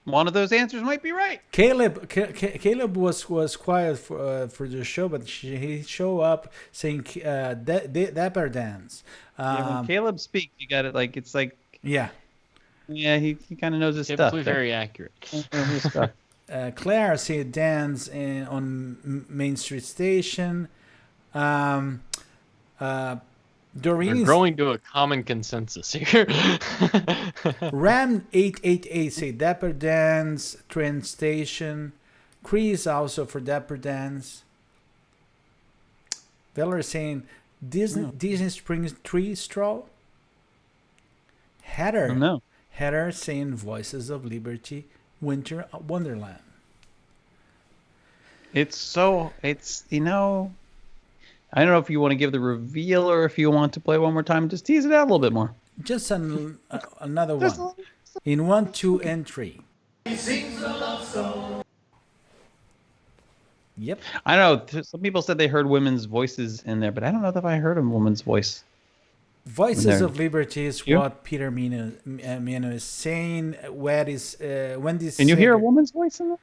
one of those answers might be right. Caleb was quiet for the show, but he showed up saying Dapper Dance. When Caleb speaks, you got it. Like it's like yeah, he kind of knows his Typically stuff. very accurate. His stuff. Claire said dance on Main Street Station. Doreen We're growing to a common consensus here. Ram 888 say Dapper Dance, Train Station. Chris also for Dapper Dance. Valerie saying Disney Springs Tree Stroll. Heather saying Voices of Liberty, Winter Wonderland. It's I don't know if you want to give the reveal or if you want to play one more time. Just tease it out a little bit more. Just another one. In 1, 2, and 3. Yep. I don't know. Some people said they heard women's voices in there, but I don't know if I heard a woman's voice. Voices of Liberty is what Peter Mino is saying. Can you hear a woman's voice in there?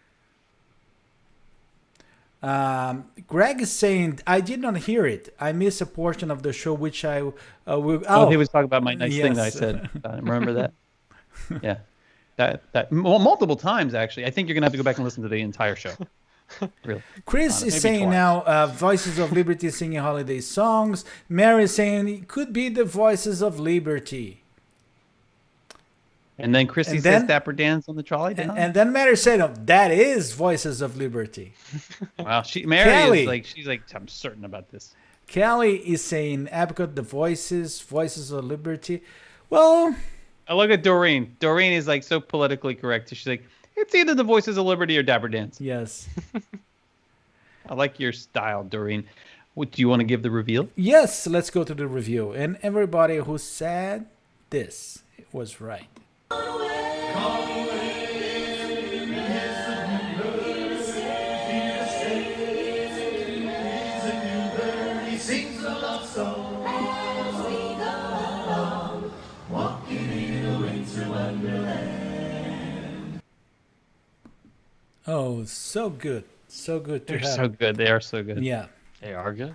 Greg is saying, I did not hear it. I missed a portion of the show, which I will. He was talking about my nice thing that I said. Remember that? Yeah. That multiple times, actually. I think you're going to have to go back and listen to the entire show. Really. Chris is saying twice. Now, Voices of Liberty singing holiday songs. Mary is saying it could be the Voices of Liberty. And then Chrissy says Dapper Dance on the trolley down. And then Mary said, "Oh, that is Voices of Liberty." Wow, Mary is she's like, I'm certain about this. Kelly is saying Epcot, the Voices of Liberty. Well, I look at Doreen. Doreen is like so politically correct. She's like, it's either the Voices of Liberty or Dapper Dance. Yes. I like your style, Doreen. Do you want to give the reveal? Yes, let's go to the review. And everybody who said this was right. Oh, so good. So good to They're have. so good. They are so good. Yeah. They are good.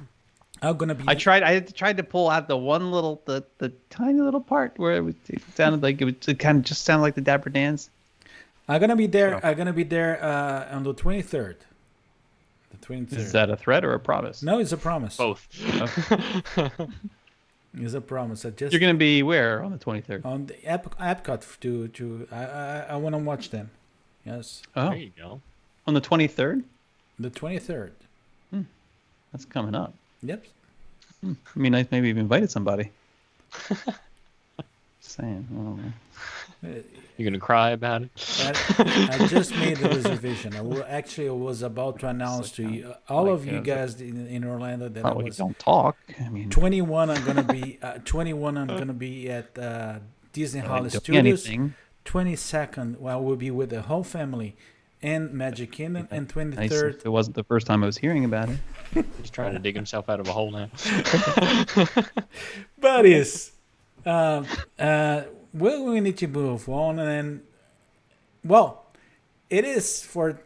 I'm gonna be. I tried to pull out the one little, the tiny little part where it sounded like it kind of just sounded like the Dapper Dance. I'm gonna be there. I'm gonna be there on the 23rd. The 23rd. Is that a threat or a promise? No, it's a promise. Both. It's a promise. You're gonna be where on the 23rd? On the Epcot. I want to watch them. Yes. Oh, there you go. On the 23rd. The 23rd. That's coming up. Yep. I mean, nice. Maybe you've invited somebody. Just saying. I don't know. You're gonna cry about it. I just made the reservation. I was about to announce to you, all of you guys in Orlando that I was. Don't talk. I mean, 21. I'm gonna be. 21. I'm gonna be at Disney Hollywood Studios. 22nd. Well, we'll be with the whole family. And Magic Kingdom, and 23rd. Nice. It wasn't the first time I was hearing about it. He's trying to dig himself out of a hole now. Buddies, we need to move on, and it is for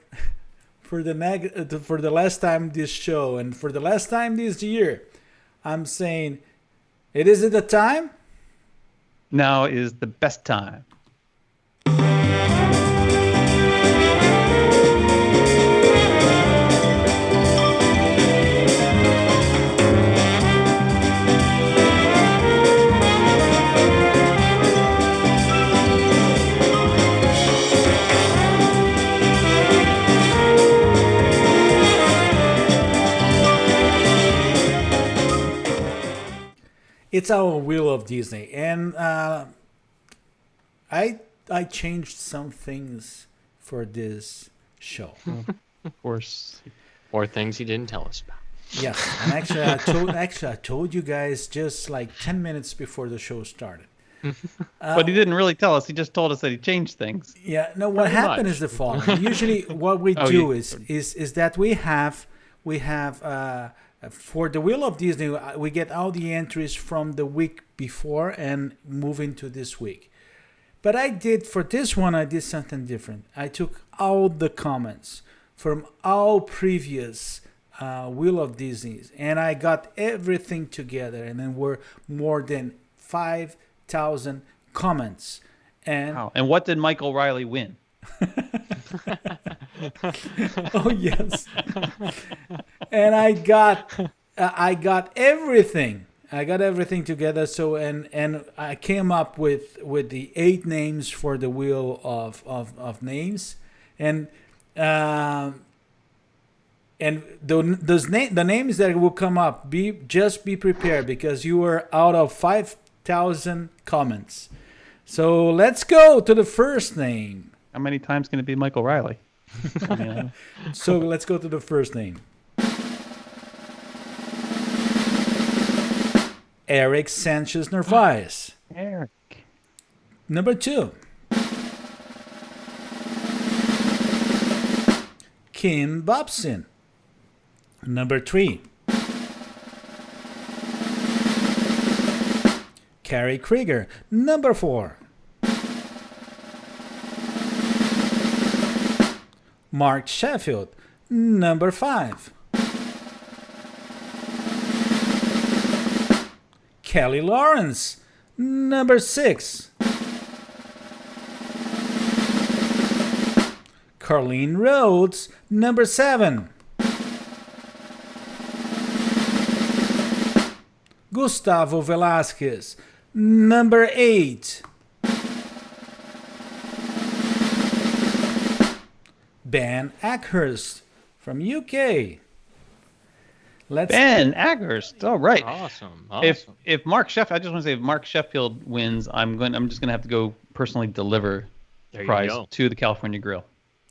the last time this show, and for the last time this year, I'm saying, it isn't the time. Now is the best time. It's our Wheel of Disney, and I changed some things for this show. Of course, or things he didn't tell us about. Yes, and actually, I told you guys just like 10 minutes before the show started. But he didn't really tell us. He just told us that he changed things. Yeah. No. What happened is the following. Usually, what we do is that we have we have for the Wheel of Disney, we get all the entries from the week before and move into this week. But for this one, I did something different. I took all the comments from all previous Wheel of Disney's, and I got everything together, and then were more than 5,000 comments. And wow. And what did Michael Riley win? Oh yes. And I got everything. I got everything together. So and I came up with the 8 names for the Wheel of Names, and the names that will come up, just be prepared, because you were out of 5,000 comments. So let's go to the first name. How many times can it be Michael Riley? So let's go to the first name. Eric Sanchez Narvaez. Eric. Number 2. Kim Bobson. Number 3. Carrie Krieger. Number 4. Mark Sheffield. Number 5. Kelly Lawrence. Number 6. Carlene Rhodes. Number 7. Gustavo Velasquez. Number 8. Ben Ackhurst from UK. Ben Ackhurst. All right. Awesome. If Mark Sheffield, I just want to say, if Mark Sheffield wins, I'm just gonna have to go personally deliver the prize to the California Grill.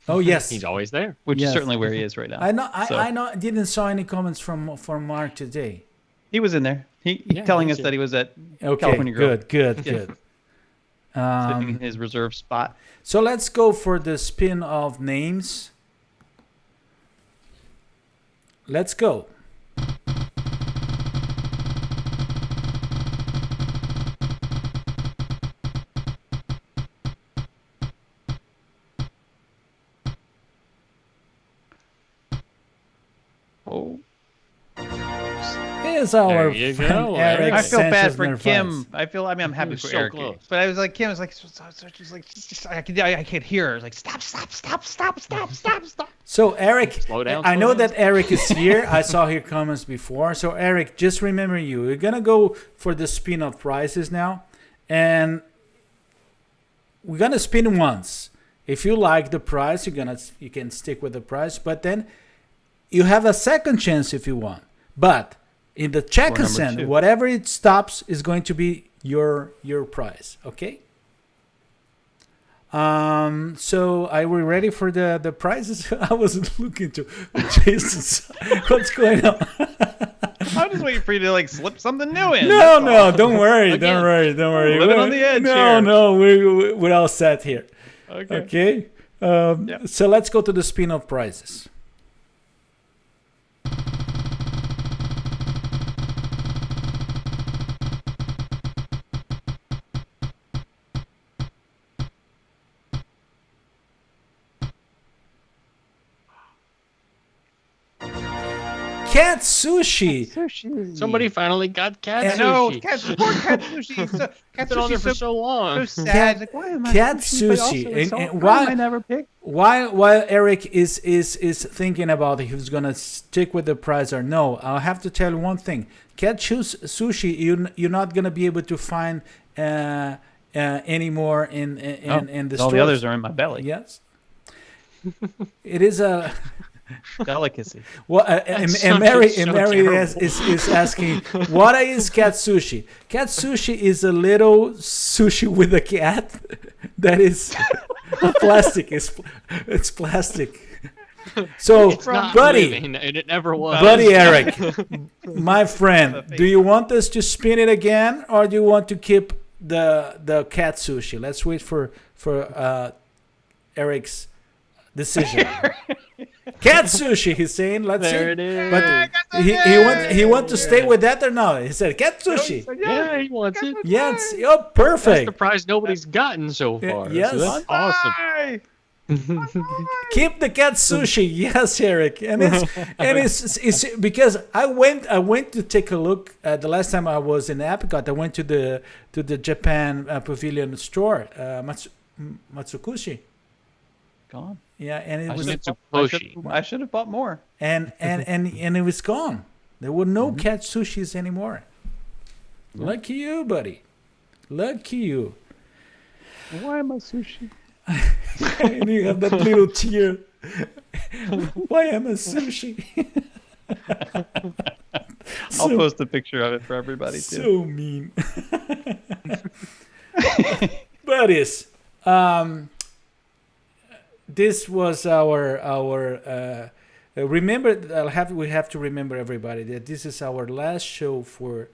Oh yes, he's always there. Which is certainly where he is right now. I know. I know. Didn't saw any comments from Mark today. He was in there. He telling us that he was at California Grill. Good. Sitting in his reserve spot. So let's go for the spin of names. Let's go. Oh. Is our friend Eric I feel bad Sanchez for Narvaez. Kim. I'm happy for so Eric. close. But I was like, Kim was like, she's like, I could hear her. Like, stop. So Eric, Slow down, I slow know down. that Eric is here. I saw your comments before. So Eric, just remember we're gonna go for the spin of prizes now, and we're gonna spin once. If you like the prize, you can stick with the prize. But then you have a second chance if you want. But in the check and send, whatever it stops is going to be your prize. Okay. So are we ready for the prizes? I wasn't looking to Jason's. What's going on? I'm just waiting for you to like slip something new in. No, don't worry, don't worry. Living on the edge here. No, we're all set here. Okay. So let's go to the spin of prizes. Cat sushi. Somebody finally got cat sushi. No, cat sushi. It's been on there for so long. So sad. Like, why am I Cat sushi. And why I never picked? While Eric is thinking about if he's gonna stick with the prize or no, I'll have to tell you one thing. Cat sushi, you're not gonna be able to find anymore in the stores. All the others are in my belly. Yes. It is a delicacy. Well, and Mary is asking, what is cat sushi? Cat sushi is a little sushi with a cat that is plastic. It's plastic. So, It's not buddy, living, and it never was. buddy Eric, my friend, do you want us to spin it again, or do you want to keep the cat sushi? Let's wait for Eric's decision. Cat sushi, he's saying. Let's see. There it is. But he want to stay with that or no? He said cat sushi. Yeah, he wants it. Yes. Oh, That's perfect. the prize nobody's gotten so far. Yes. So that's awesome. Keep the cat sushi. Yes, Eric. And it's because I went to take a look the last time I was in Epcot. I went to the Japan pavilion store, Matsukushi. Gone. Yeah, and it was I should have bought more. And it was gone. There were no cat sushis anymore. Lucky you, buddy. Lucky you. Why am I sushi? And you have that little tear. Why am I sushi? I'll post a picture of it for everybody too. So mean. Buddies, this was our remember. We have to remember, everybody, that this is our last show for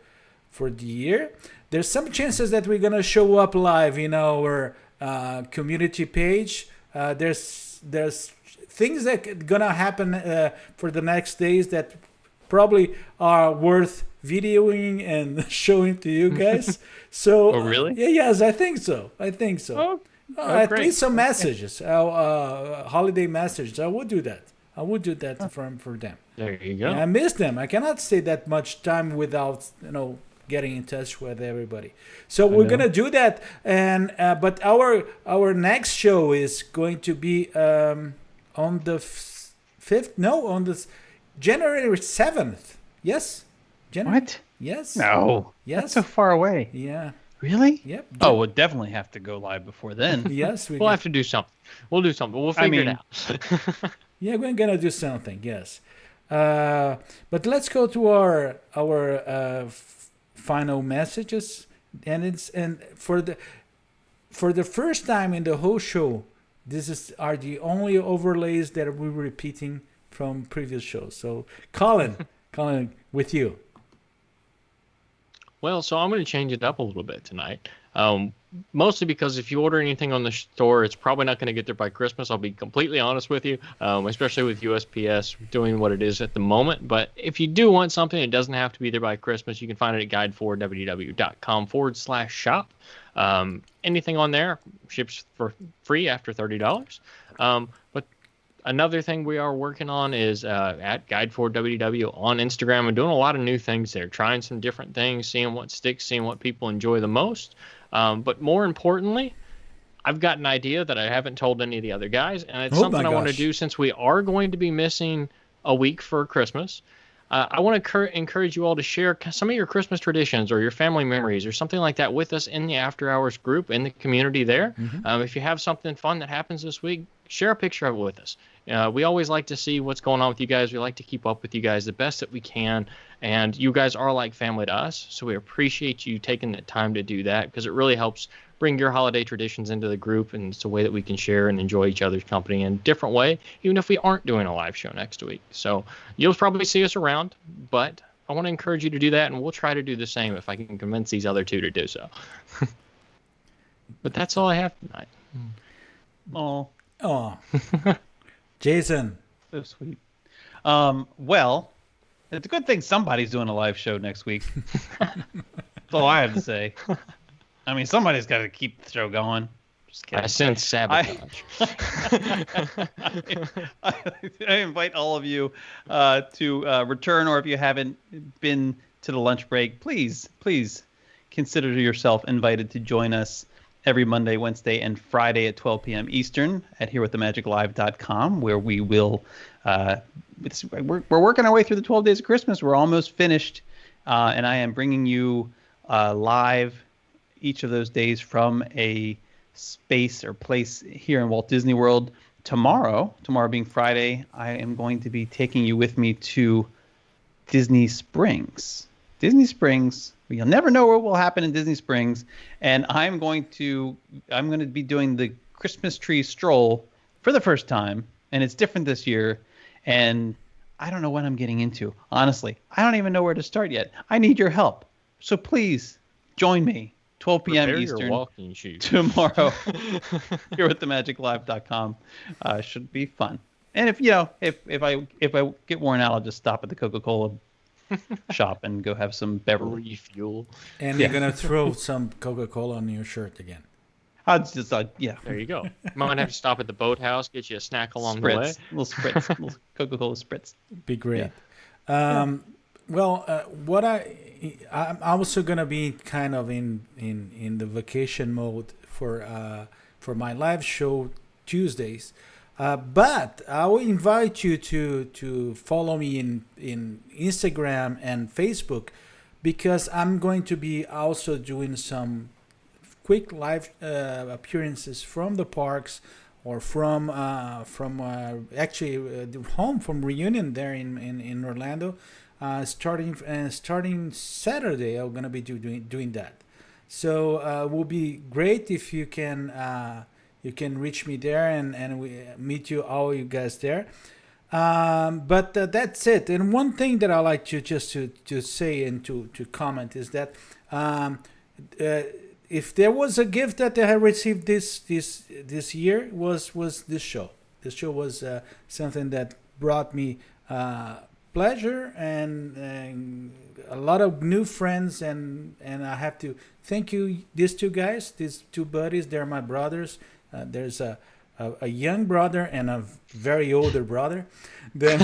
the year. There's some chances that we're gonna show up live in our community page. There's things that gonna happen for the next days that probably are worth videoing and showing to you guys. So really? Yes, I think so. At great. least some messages, holiday messages. I would do that. For them. There you go. Yeah, I miss them. I cannot stay that much time without getting in touch with everybody. So we're gonna do that, and but our next show is going to be on the 5th. No, on the January 7th. Yes. What? Yes. No. Yes. That's so far away. Yeah. Really? Yep. Oh, we'll definitely have to go live before then. Yes. We'll have to do something. We'll do something. We'll figure it out. Yeah, we're gonna do something. Yes. But let's go to our final messages, and for the first time in the whole show, are the only overlays that we're repeating from previous shows. So Collin, with you. Well, so I'm going to change it up a little bit tonight. Mostly because if you order anything on the store, it's probably not going to get there by Christmas. I'll be completely honest with you, especially with USPS doing what it is at the moment. But if you do want something, it doesn't have to be there by Christmas. You can find it at guide4ww.com/shop. Anything on there ships for free after $30. But another thing we are working on is at Guide4WW on Instagram. I'm doing a lot of new things there, trying some different things, seeing what sticks, seeing what people enjoy the most. But more importantly, I've got an idea that I haven't told any of the other guys, and it's something I want to do since we are going to be missing a week for Christmas. I want to encourage you all to share some of your Christmas traditions or your family memories or something like that with us in the After Hours group, in the community there. If you have something fun that happens this week, share a picture of it with us. We always like to see what's going on with you guys. We like to keep up with you guys the best that we can. And you guys are like family to us. So we appreciate you taking the time to do that, because it really helps bring your holiday traditions into the group. And it's a way that we can share and enjoy each other's company in a different way, even if we aren't doing a live show next week. So you'll probably see us around, but I want to encourage you to do that. And we'll try to do the same if I can convince these other two to do so. But that's all I have tonight. Oh. Jason. So sweet. Well, it's a good thing somebody's doing a live show next week. That's all I have to say. I mean, somebody's got to keep the show going. Just kidding. I sense sabotage. I invite all of you to return, or if you haven't been to the lunch break, please consider yourself invited to join us every Monday, Wednesday, and Friday at 12 p.m. Eastern at herewiththemagiclive.com, where we will we're working our way through the 12 days of Christmas. We're almost finished, and I am bringing you live each of those days from a space or place here in Walt Disney World. Tomorrow being Friday, I am going to be taking you with me to Disney Springs. You'll never know what will happen in Disney Springs, and I'm going to be doing the Christmas tree stroll for the first time, and it's different this year, and I don't know what I'm getting into. Honestly, I don't even know where to start yet. I need your help, so please join me 12 p.m. Prepare Eastern your walking shoes. tomorrow here at themagiclive.com. Should be fun. And if I get worn out, I'll just stop at the Coca-Cola shop and go have some Beverly refuel. And you're gonna throw some Coca-Cola on your shirt again. I'll just yeah. There you go. Might have to stop at the boathouse, get you a snack along the way. Little spritz, little Coca-Cola spritz. Be great. Yeah. What I'm also gonna be kind of in the vacation mode for my live show Tuesdays. But I will invite you to follow me in Instagram and Facebook, because I'm going to be also doing some quick live appearances from the parks, or from home from Reunion there in Orlando. Starting Saturday, I'm gonna be doing that. So it will be great if you can reach me there and we meet all you guys there. But that's it. And one thing that I like to say and to comment is that if there was a gift that I received this year was this show. This show was something that brought me pleasure and a lot of new friends, and I have to thank these two guys, these two buddies. They're my brothers. There's a young brother and a very older brother. Then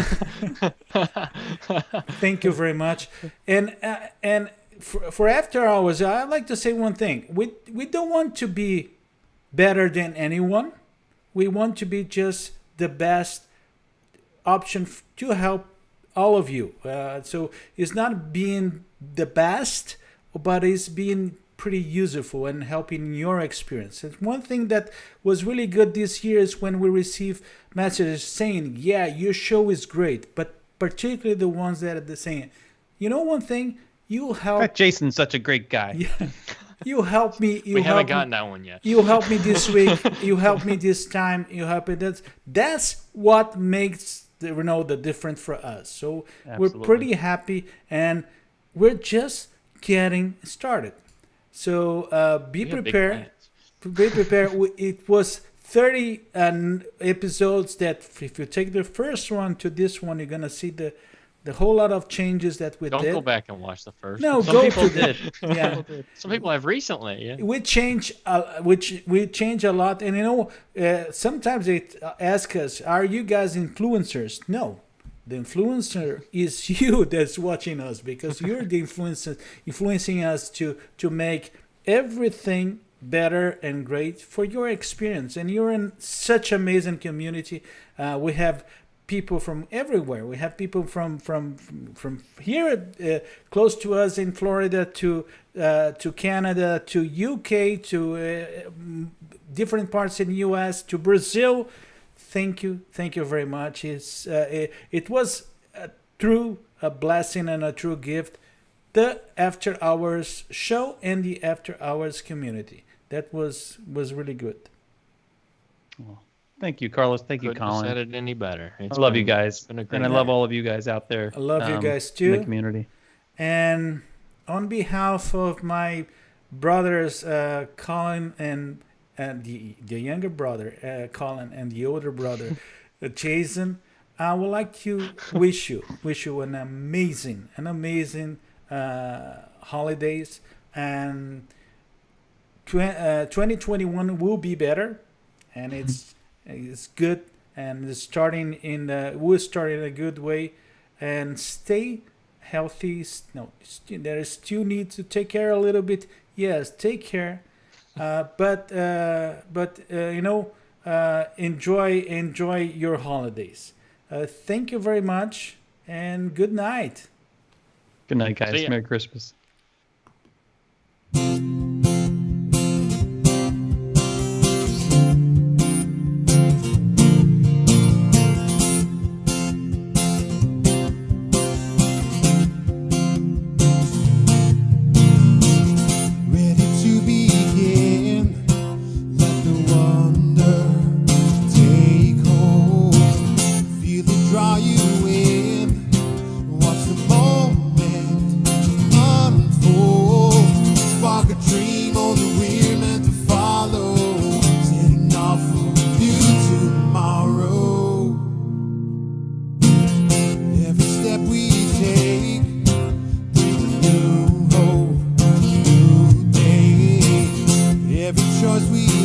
thank you very much. And for After Hours, I'd like to say one thing. We don't want to be better than anyone. We want to be just the best option to help all of you. So it's not being the best, but it's being pretty useful and helping your experience. And one thing that was really good this year is when we receive messages saying, yeah, your show is great, but particularly the ones that are saying, you know, one thing, you help. Jason's such a great guy. Yeah, you help me. We haven't gotten that one yet. You help me this week. You help me this time. You help me. That's what makes the difference for us. So Absolutely. We're pretty happy, and we're just getting started. So be prepared. Be prepared. It was 30 episodes that if you take the first one to this one, you're going to see the whole lot of changes that we did. Don't go back and watch the first. No, Some go people to did. Yeah. Some people have recently. Yeah. We change a lot, and sometimes they ask us, "Are you guys influencers?" No, the influencer is you that's watching us, because you're the influencing us to make everything better and great for your experience. And you're in such amazing community. We have people from everywhere. We have people from here close to us in Florida to Canada, to UK, to different parts in the US, to Brazil. Thank you very much. It was a true blessing and a true gift. The After Hours show and the After Hours community. That was really good. Well, thank you, Carlos. Thank you, Collin. Couldn't have said it any better. I love you guys, and I love all of you guys out there. I love you guys too. In the community. And on behalf of my brothers, Collin and the younger brother, Collin, and the older brother, Jason, I would like to wish you an amazing holidays, and 2021 will be better, and it's good, and we'll start in a good way, and stay healthy. No, there is still need to take care a little bit. Yes, take care, but enjoy your holidays. Thank you very much, and good night. Good night, guys. Merry Christmas. Draw you in, watch the moment 'cause we